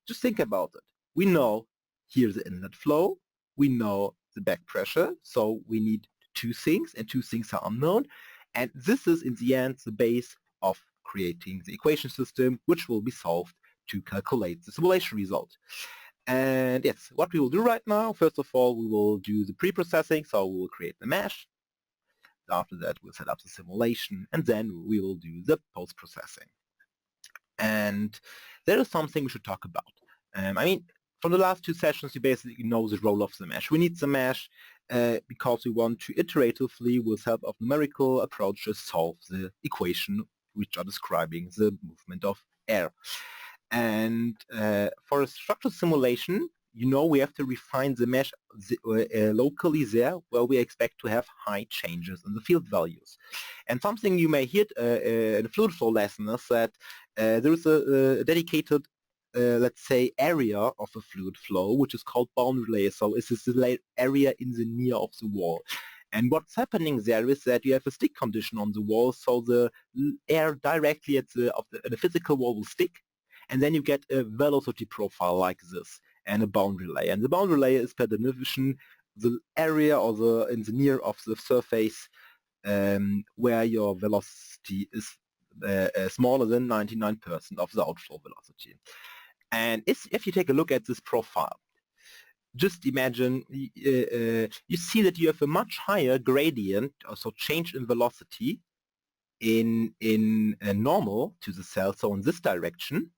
[SPEAKER 1] just think about it. We know here's the inlet flow. We know the back pressure. So we need two things, and two things are unknown. And this is in the end the base of creating the equation system, which will be solved to calculate the simulation result. And yes, what we will do right now, first of all, we will do the pre-processing. So we will create the mesh. After that, we'll set up the simulation, and then we will do the post-processing. And there is something we should talk about. I mean, from the last two sessions, you basically know the role of the mesh. We need the mesh because we want to iteratively, with help of numerical approaches, solve the equation which are describing the movement of air. And for a structural simulation, you know we have to refine the mesh locally there where we expect to have high changes in the field values. And something you may hear in a fluid flow lesson is that there is a dedicated, let's say, area of a fluid flow which is called boundary layer. So it's this area in the near of the wall. And what's happening there is that you have a stick condition on the wall, so the air directly at the physical wall will stick, and then you get a velocity profile like this, and a boundary layer. And the boundary layer is per definition the area or in the near of the surface where your velocity is smaller than 99% of the outflow velocity. And if you take a look at this profile, just imagine you see that you have a much higher gradient, so change in velocity, in normal to the cell, so in this direction,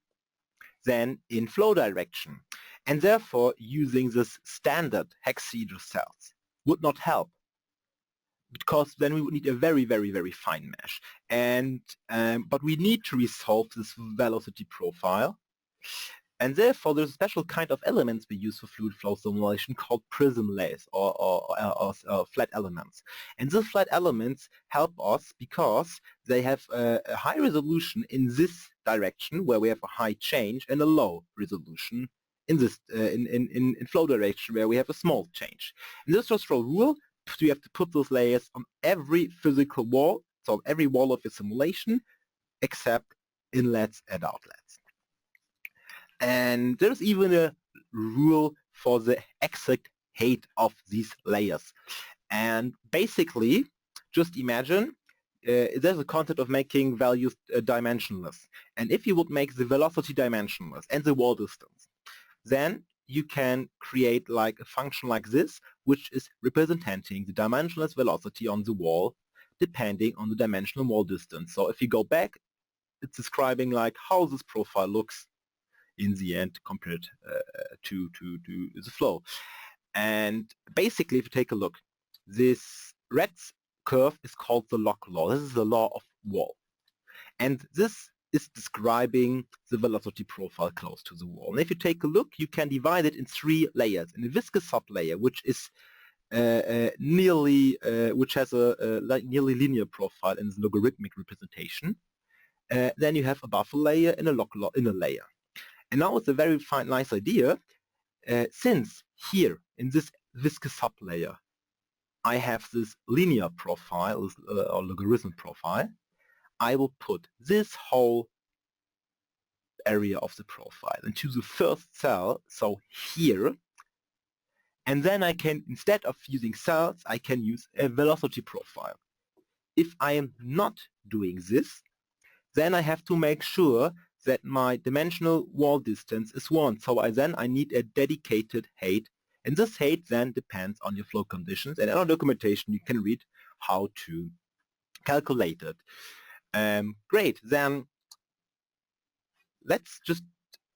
[SPEAKER 1] than in flow direction. And therefore, using this standard hexaedral cells would not help, because then we would need a very, very, very fine mesh. And but we need to resolve this velocity profile. And therefore, there's a special kind of elements we use for fluid flow simulation called prism layers or flat elements. And these flat elements help us because they have a high resolution in this direction where we have a high change, and a low resolution in this in flow direction where we have a small change. And this just for a rule, you have to put those layers on every physical wall, so every wall of your simulation, except inlets and outlets. And there's even a rule for the exact height of these layers. And basically, just imagine there's a concept of making values dimensionless. And if you would make the velocity dimensionless and the wall distance, then you can create like a function like this, which is representing the dimensionless velocity on the wall depending on the dimensional wall distance. So if you go back, it's describing like how this profile looks in the end compared to the flow. And basically, if you take a look, this red curve is called the log law. This is the law of wall. And this is describing the velocity profile close to the wall. And if you take a look, you can divide it in 3 layers. In a viscous sublayer, which is which has a nearly linear profile in the logarithmic representation. Then you have a buffer layer and a log law inner layer. And now it's a very nice idea, since here in this viscous sublayer I have this linear profile or logarithm profile, I will put this whole area of the profile into the first cell, so here, and then I can, instead of using cells, I can use a velocity profile. If I am not doing this, then I have to make sure that my dimensional wall distance is 1. So I need a dedicated height, and this height then depends on your flow conditions. And in our documentation you can read how to calculate it. Great, then let's just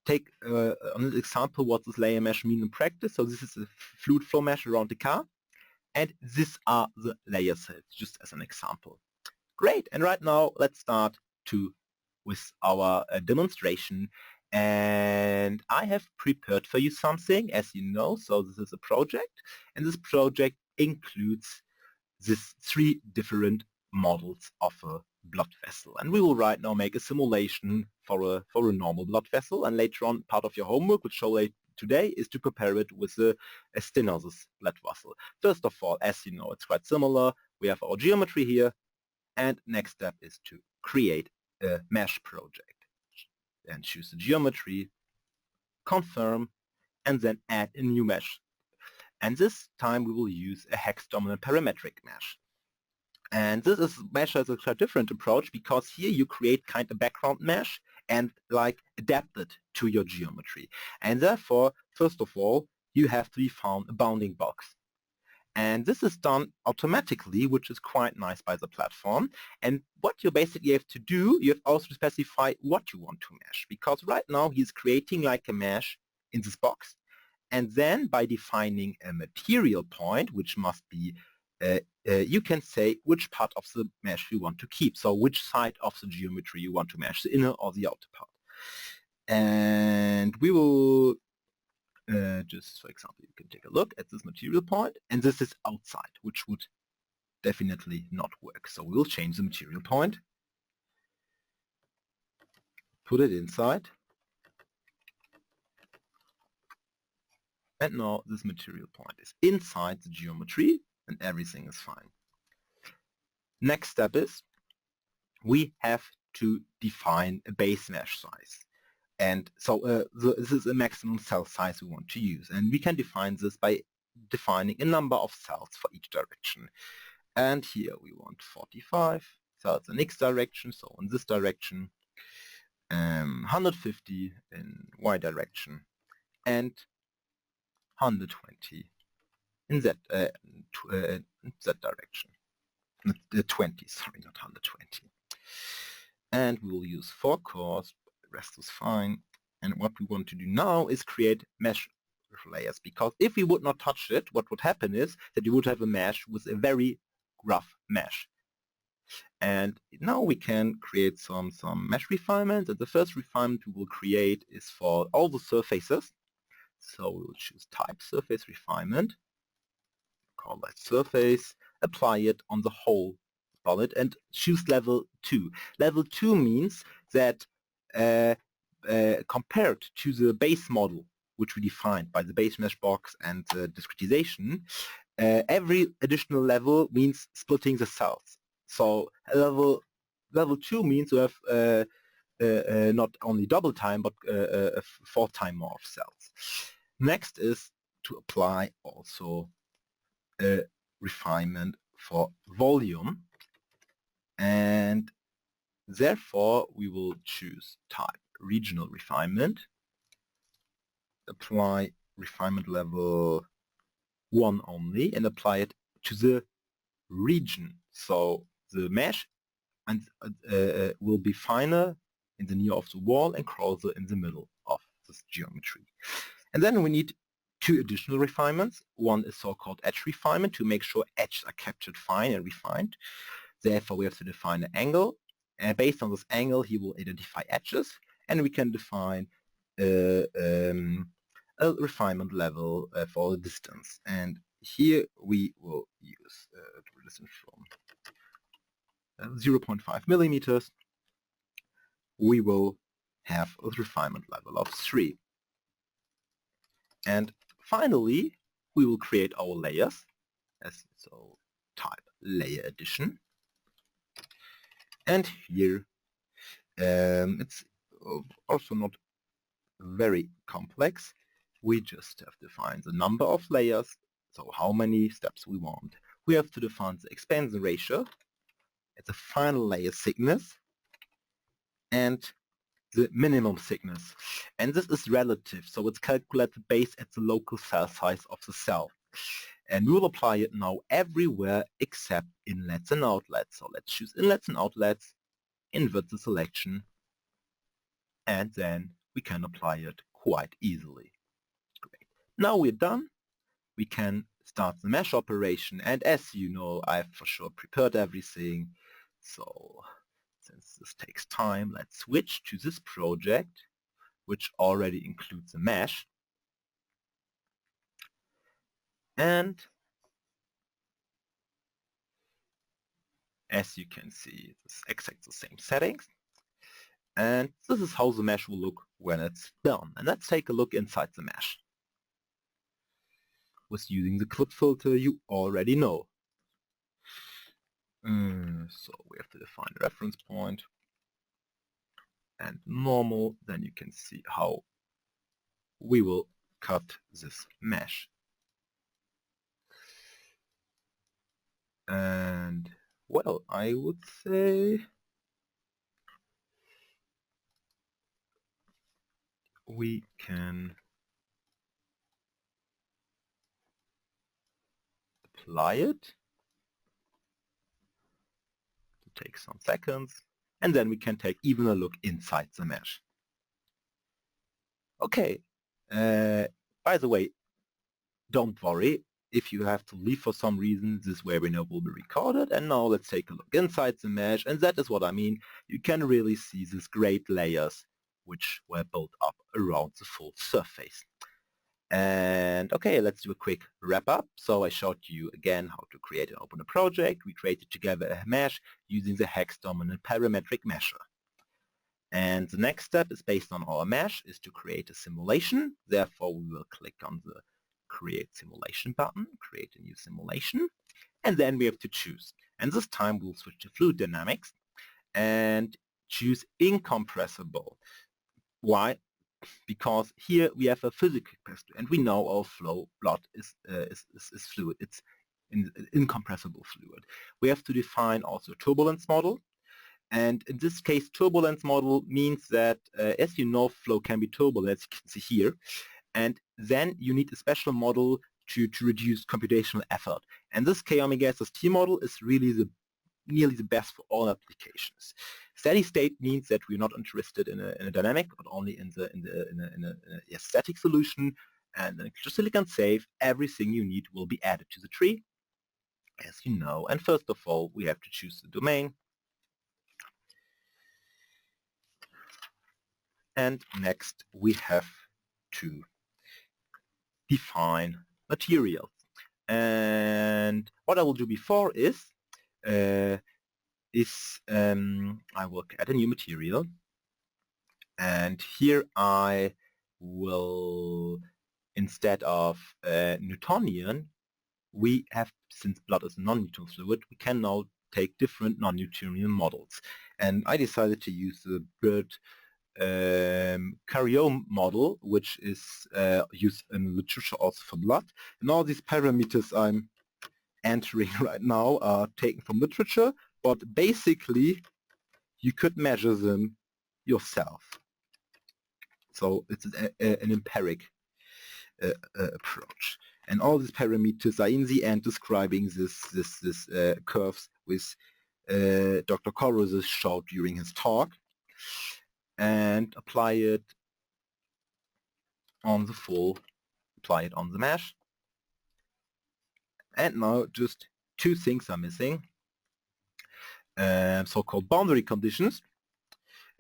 [SPEAKER 1] take an example what this layer mesh means in practice. So this is a fluid flow mesh around the car, and these are the layer cells, just as an example. Great, and right now let's start with our demonstration, and I have prepared for you something, as you know. So this is a project, and this project includes these 3 different models of a blood vessel, and we will right now make a simulation for a normal blood vessel, and later on part of your homework, which show today, is to compare it with a stenosis blood vessel. First of all, as you know, it's quite similar. We have our geometry here, and next step is to create a mesh project. Then choose the geometry, confirm, and then add a new mesh. And this time we will use a hex-dominant parametric mesh. And this mesh has a quite different approach, because here you create kind of background mesh and like adapt it to your geometry. And therefore, first of all, you have to define a bounding box. And this is done automatically, which is quite nice by the platform. And what you basically have to do, you have also to specify what you want to mesh, because right now he's creating like a mesh in this box. And then by defining a material point, which must be, you can say which part of the mesh you want to keep. So which side of the geometry you want to mesh, the inner or the outer part. And we will just, for example, you can take a look at this material point, and this is outside, which would definitely not work. So we'll change the material point, put it inside, and now this material point is inside the geometry, and everything is fine. Next step is we have to define a base mesh size. And so this is a maximum cell size we want to use. And we can define this by defining a number of cells for each direction. And here we want 45 cells in X direction, so in this direction, 150 in Y direction, and 120 in Z direction. 20, sorry, not 120. And we will use 4 cores, the rest is fine. And what we want to do now is create mesh layers, because if we would not touch it, what would happen is that you would have a mesh with a very rough mesh. And now we can create some mesh refinements, and the first refinement we will create is for all the surfaces. So we will choose type surface refinement, call that surface, apply it on the whole solid, and choose level 2. Level 2 means that compared to the base model, which we defined by the base mesh box and discretization, every additional level means splitting the cells. So level 2 means you have not only double time, but 4 times more of cells. Next is to apply also a refinement for volume, and therefore we will choose type regional refinement, apply refinement level 1 only, and apply it to the region. So the mesh and will be finer in the near of the wall and closer in the middle of this geometry. And then we need 2 additional refinements. One is so-called edge refinement to make sure edges are captured fine and refined. Therefore, we have to define an angle, and based on this angle, he will identify edges, and we can define a refinement level for the distance. And here we will use distance from 0.5 millimeters. We will have a refinement level of 3. And finally, we will create our layers. So type layer addition. And here it's also not very complex. We just have to define the number of layers, so how many steps we want. We have to define the expansion ratio, the final layer thickness, and the minimum thickness. And this is relative, so it's calculated based at the local cell size of the cell. And we will apply it now everywhere except inlets and outlets. So let's choose inlets and outlets, invert the selection, and then we can apply it quite easily. Great. Now we're done. We can start the mesh operation, and as you know, I've for sure prepared everything. So since this takes time, let's switch to this project, which already includes a mesh. And as you can see, it's exactly the same settings. And this is how the mesh will look when it's done. And let's take a look inside the mesh. With using the clip filter you already know. So we have to define a reference point and normal. Then you can see how we will cut this mesh. And well, I would say we can apply it. To take some seconds, and then we can take even a look inside the mesh. Okay, by the way, don't worry if you have to leave for some reason. This webinar will be recorded, and now let's take a look inside the mesh, and that is what I mean. You can really see these great layers which were built up around the full surface. And okay, let's do a quick wrap up. So I showed you again how to create and open a project. We created together a mesh using the hex dominant parametric mesher. And the next step is based on our mesh is to create a simulation. Therefore, we will click on the create simulation button, create a new simulation, and then we have to choose. And this time we'll switch to fluid dynamics and choose incompressible. Why? Because here we have a physical capacity, and we know our blood is fluid. It's incompressible fluid. We have to define also a turbulence model, and in this case, turbulence model means that, as you know, flow can be turbulent, as you can see here, and then you need a special model to reduce computational effort. And this K omega SST model is really the nearly the best for all applications. Steady state means that we're not interested in a dynamic, but only in a static solution. And then silicon safe, everything you need will be added to the tree, as you know. And first of all, we have to choose the domain. And next, we have to define materials. And what I will do before is I will add a new material, and here I will, instead of Newtonian, we have, since blood is a non-Newtonian fluid, we can now take different non-Newtonian models. And I decided to use the bird Carrier model, which is used in literature also for blood. And all these parameters I'm entering right now are taken from literature, but basically you could measure them yourself. So it's an empiric approach. And all these parameters are in the end describing this curves with Dr. Corrozes showed during his talk, and apply it on the full, apply it on the mesh. And now just two things are missing, so-called boundary conditions.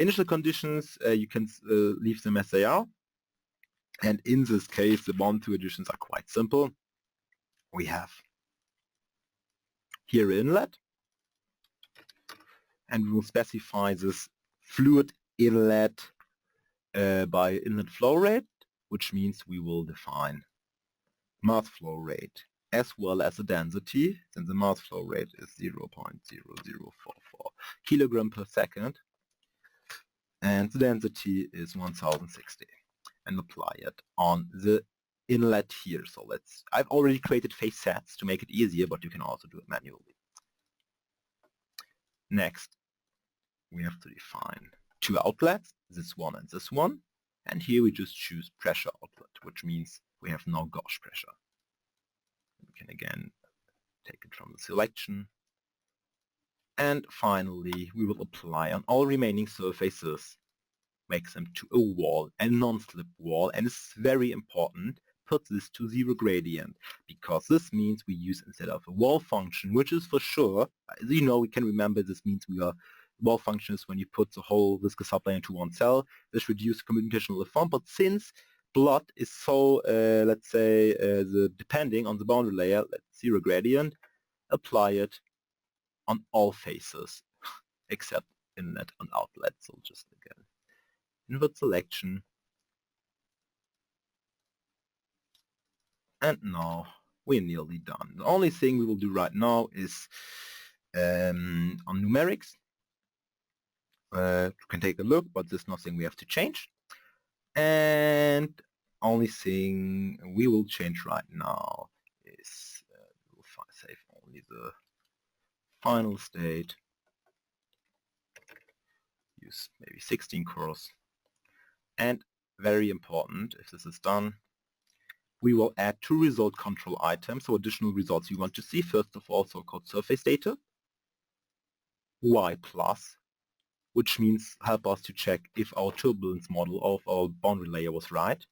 [SPEAKER 1] Initial conditions, you can leave them as they are. And in this case, the boundary conditions are quite simple. We have here inlet, and we will specify this fluid inlet by inlet flow rate, which means we will define mass flow rate as well as the density, and the mass flow rate is 0.0044 kilogram per second, and the density is 1060, and apply it on the inlet here. So I've already created phase sets to make it easier, but you can also do it manually. Next, we have to define two outlets, this one and this one, and here we just choose pressure outlet, which means we have no gauge pressure. We can again take it from the selection, and finally we will apply on all remaining surfaces, make them to a wall, a non-slip wall, and it's very important, put this to zero gradient, because this means we use, instead of a wall function, which is for sure, you know, we can remember this means we are, wall function is when you put the whole viscous supply into one cell. This reduces computational form, but since blood is so, let's say, depending on the boundary layer, zero gradient, apply it on all faces except inlet and outlet. So just again, invert selection. And now we're nearly done. The only thing we will do right now is on numerics. You can take a look, but there's nothing we have to change. And only thing we will change right now is we'll save only the final state. Use maybe 16 cores. And very important, if this is done, we will add two result control items, so additional results you want to see. First of all, so-called surface data, Y+, which means help us to check if our turbulence model of our boundary layer was right.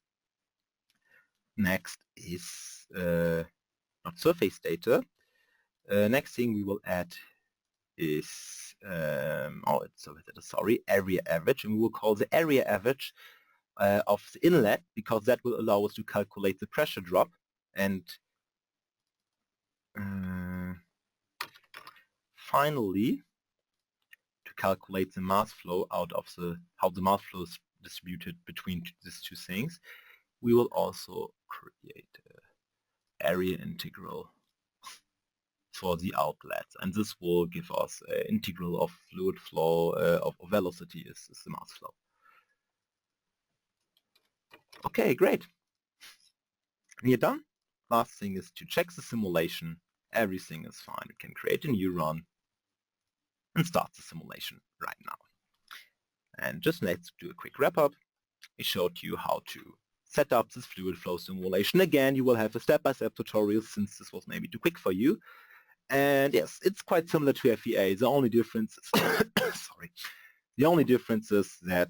[SPEAKER 1] Next is not surface data. Next thing we will add is area average, and we will call the area average of the inlet, because that will allow us to calculate the pressure drop. And finally, to calculate the mass flow out of how the mass flow is distributed between these two things, we will also create an area integral for the outlets, and this will give us an integral of fluid flow of velocity is the mass flow. Okay, great. We're done. Last thing is to check the simulation. Everything is fine. We can create a new run and start the simulation right now. And just let's do a quick wrap up. I showed you how to set up this fluid flow simulation. Again, you will have a step-by-step tutorial, since this was maybe too quick for you. And yes, it's quite similar to FEA. The only difference is sorry. The only difference is that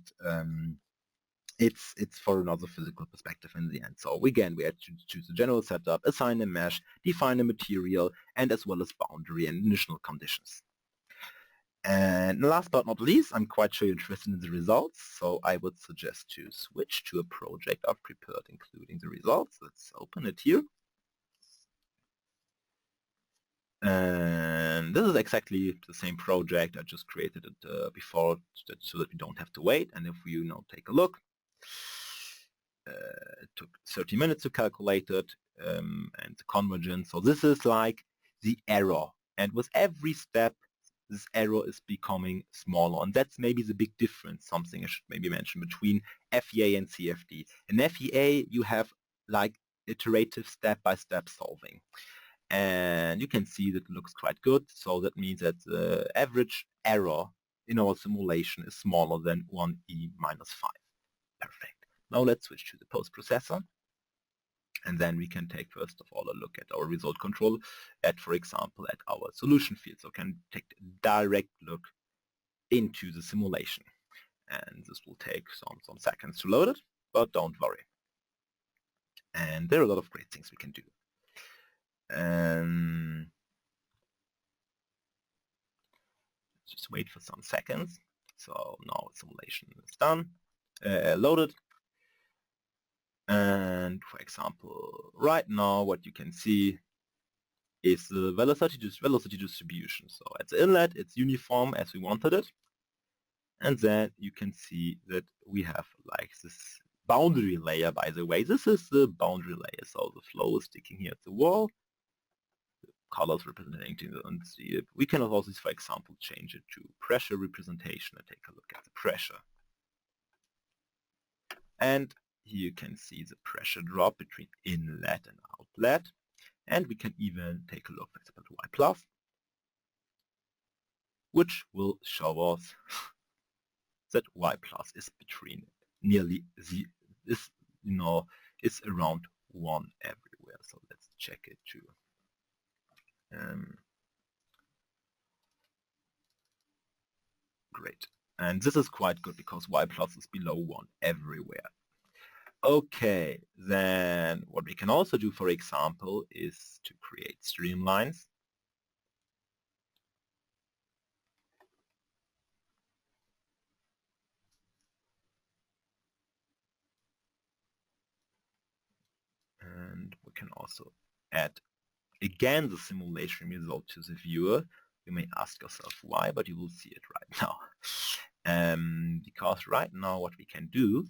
[SPEAKER 1] it's for another physical perspective in the end. So again, we had to choose a general setup, assign a mesh, define a material, and as well as boundary and initial conditions. And last but not least, I'm quite sure you're interested in the results, so I would suggest to switch to a project I've prepared, including the results. Let's open it here. And this is exactly the same project. I just created it before so that we don't have to wait. And if you now take a look, it took 30 minutes to calculate it and the convergence. So this is like the error. And with every step, this error is becoming smaller. And that's maybe the big difference, something I should maybe mention, between FEA and CFD. In FEA, you have like iterative step-by-step solving. And you can see that it looks quite good. So that means that the average error in our simulation is smaller than 1e minus 5. Perfect. Now let's switch to the post-processor. And then we can take first of all a look at our result control at, for example, at our solution field. So we can take a direct look into the simulation. And this will take some seconds to load it, but don't worry. And there are a lot of great things we can do. Just wait for some seconds. So now simulation is done, loaded. And for example, right now what you can see is the velocity distribution. So at the inlet, it's uniform as we wanted it. And then you can see that we have like this boundary layer, by the way. This is the boundary layer. So the flow is sticking here at the wall. The colors representing the, we can also, for example, change it to pressure representation and take a look at the pressure. And here you can see the pressure drop between inlet and outlet. And we can even take a look, for example, to Y plus, which will show us that Y plus is between nearly is around 1 everywhere. So let's check it too. Great. And this is quite good because Y plus is below 1 everywhere. Okay, then what we can also do, for example, is to create streamlines. And we can also add, again, the simulation result to the viewer. You may ask yourself why, but you will see it right now. Because right now what we can do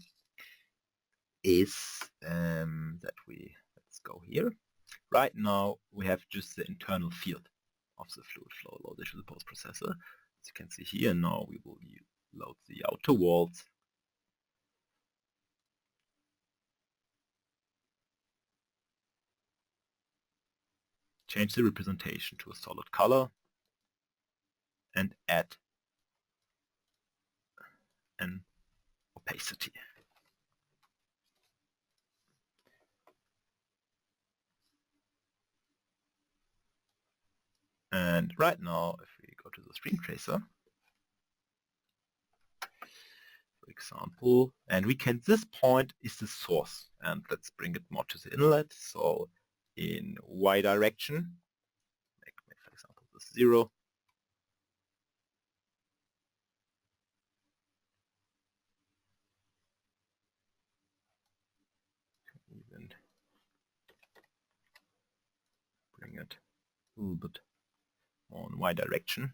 [SPEAKER 1] is that let's go here. Right now we have just the internal field of the fluid flow loaded to the post-processor. As you can see here, now we will load the outer walls. Change the representation to a solid color and add an opacity. And right now, if we go to the stream tracer, for example, and we can, this point is the source, and let's bring it more to the inlet. So in Y direction, make for example this 0. Even bring it a little bit more in Y direction.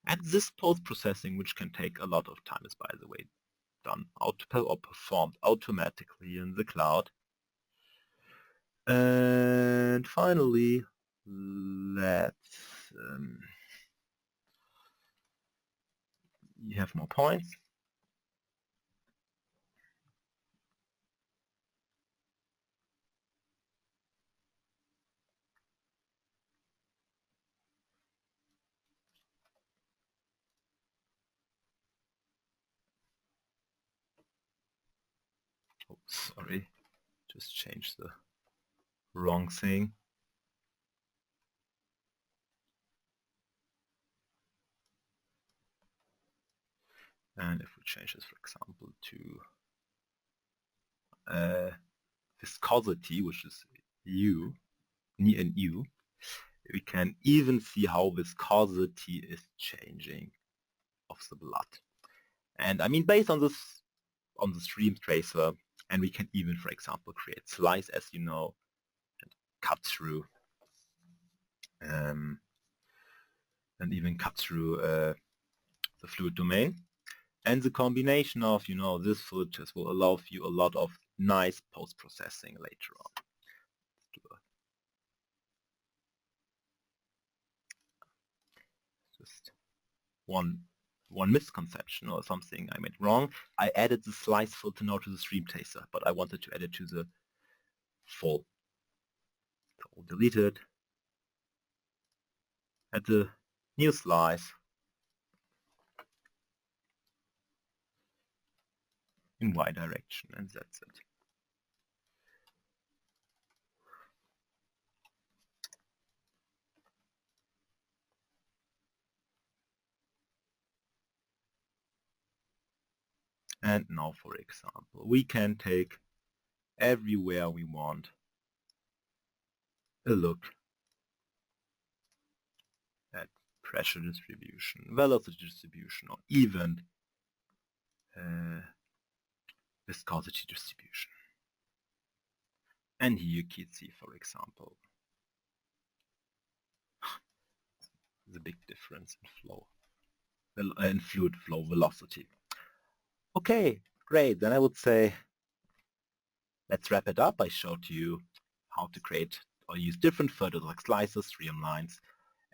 [SPEAKER 1] And this post-processing, which can take a lot of time, is, by the way, done or performed automatically in the cloud. And finally, let's you have more points. Oh, sorry, just changed the wrong thing. And if we change this, for example, to viscosity, which is U, and U, we can even see how viscosity is changing of the blood. And I mean, based on this, on the stream tracer, and we can even, for example, create slice, as you know, and cut through, and even cut through the fluid domain. And the combination of, you know, this fluid test will allow you a lot of nice post-processing later on. Just one misconception or something I made wrong. I added the slice filter now to the stream tracer, but I wanted to add it to the full. So I'll delete it. Add the new slice in Y direction, and that's it. And now, for example, we can take everywhere we want a look at pressure distribution, velocity distribution, or even viscosity distribution. And here you can see, for example, the big difference in flow, in fluid flow velocity. Okay, great. Then I would say let's wrap it up. I showed you how to create or use different photos like slices, streamlines,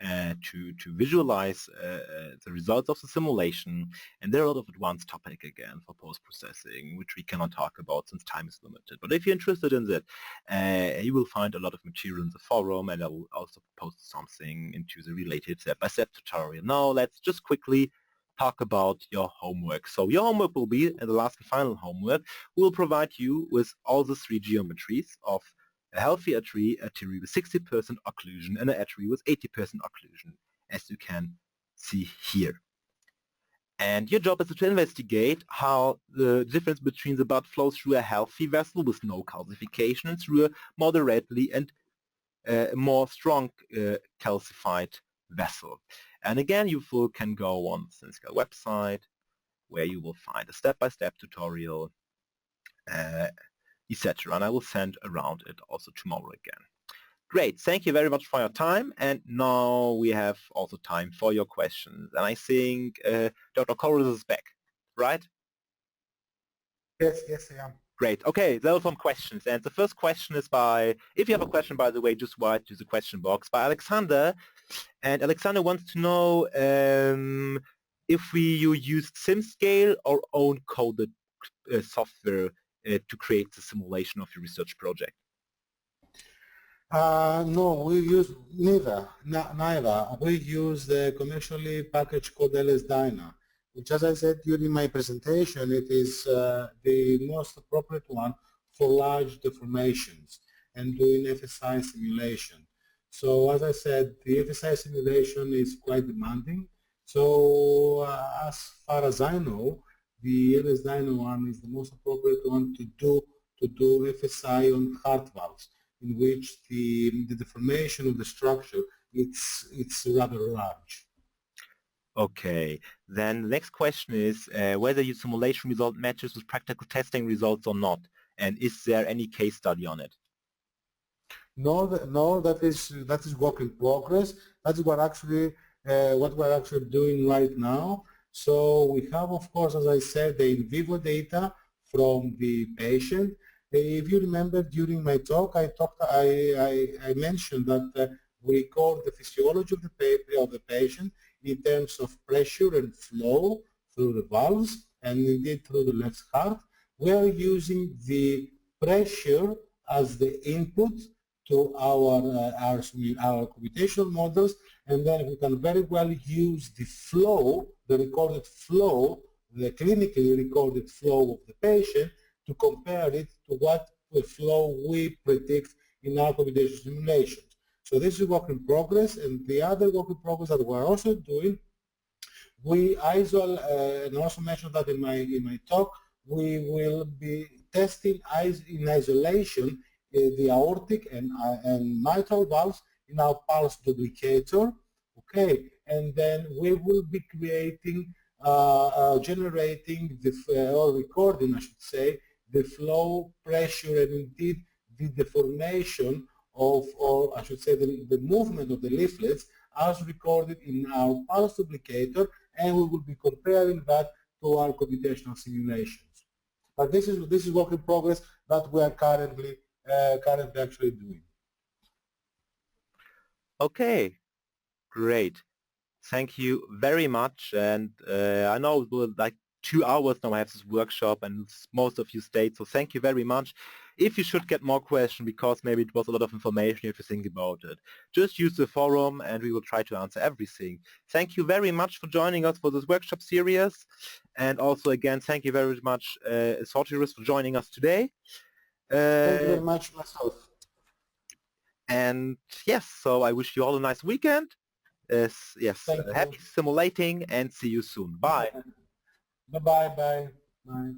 [SPEAKER 1] to visualize the results of the simulation. And there are a lot of advanced topic again for post-processing, which we cannot talk about since time is limited. But if you're interested in that, you will find a lot of material in the forum, and I will also post something into the related step-by-step tutorial. Now let's just quickly talk about your homework. So your homework will be, and the last and final homework, will provide you with all the three geometries of a healthy artery with 60% occlusion, and an artery with 80% occlusion, as you can see here. And your job is to investigate how the difference between the blood flows through a healthy vessel with no calcification and through a moderately and more strong calcified vessel. And again, you can go on the SimScale website, where you will find a step-by-step tutorial, etc. And I will send around it also tomorrow again. Great, thank you very much for your time, and now we have also time for your questions. And I think Dr. Corus is back, right?
[SPEAKER 2] Yes, I am.
[SPEAKER 1] Great. Okay, there are some questions, and the first question is by, if you have a question, by the way, just write to the question box, by Alexander. And Alexander wants to know if you used SimScale or own coded software to create the simulation of your research project.
[SPEAKER 2] No, we use neither. We use the commercially packaged code LS-DYNA, which, as I said during my presentation, it is the most appropriate one for large deformations and doing FSI simulation. So, as I said, the FSI simulation is quite demanding. So, as far as I know, the LS-DYNA one is the most appropriate one to do FSI on heart valves, in which the deformation of the structure it's rather large.
[SPEAKER 1] Okay, then the next question is whether your simulation result matches with practical testing results or not, and is there any case study on it?
[SPEAKER 2] No, that is work in progress. That's what we're actually doing right now. So we have, of course, as I said, the in vivo data from the patient. If you remember, during my talk, I mentioned that we record the physiology of the patient in terms of pressure and flow through the valves, and indeed through the left heart. We are using the pressure as the input to our computational models, and then we can very well use the flow, the recorded flow, the clinically recorded flow of the patient, to compare it to what the flow we predict in our computational simulations. So this is work in progress, and the other work in progress that we're also doing, We isolate, and also mentioned that in my talk, we will be testing in isolation the aortic and mitral valves in our pulse duplicator. Okay, and then we will be creating, generating or recording, I should say, the flow, pressure, and indeed the deformation of, or I should say, the movement of the leaflets as recorded in our pulse duplicator, and we will be comparing that to our computational simulations. But this is work in progress that we are currently actually doing.
[SPEAKER 1] Okay, great. Thank you very much. And I know it will like 2 hours now I have this workshop and most of you stayed, so thank you very much. If you should get more questions because maybe it was a lot of information you have to think about it, just use the forum and we will try to answer everything. Thank you very much for joining us for this workshop series. And also again, thank you very much Sortirus for joining us today.
[SPEAKER 2] Thank you very much myself.
[SPEAKER 1] And yes, so I wish you all a nice weekend. Yes, happy simulating and see you soon. Bye.
[SPEAKER 2] Bye-bye. Bye.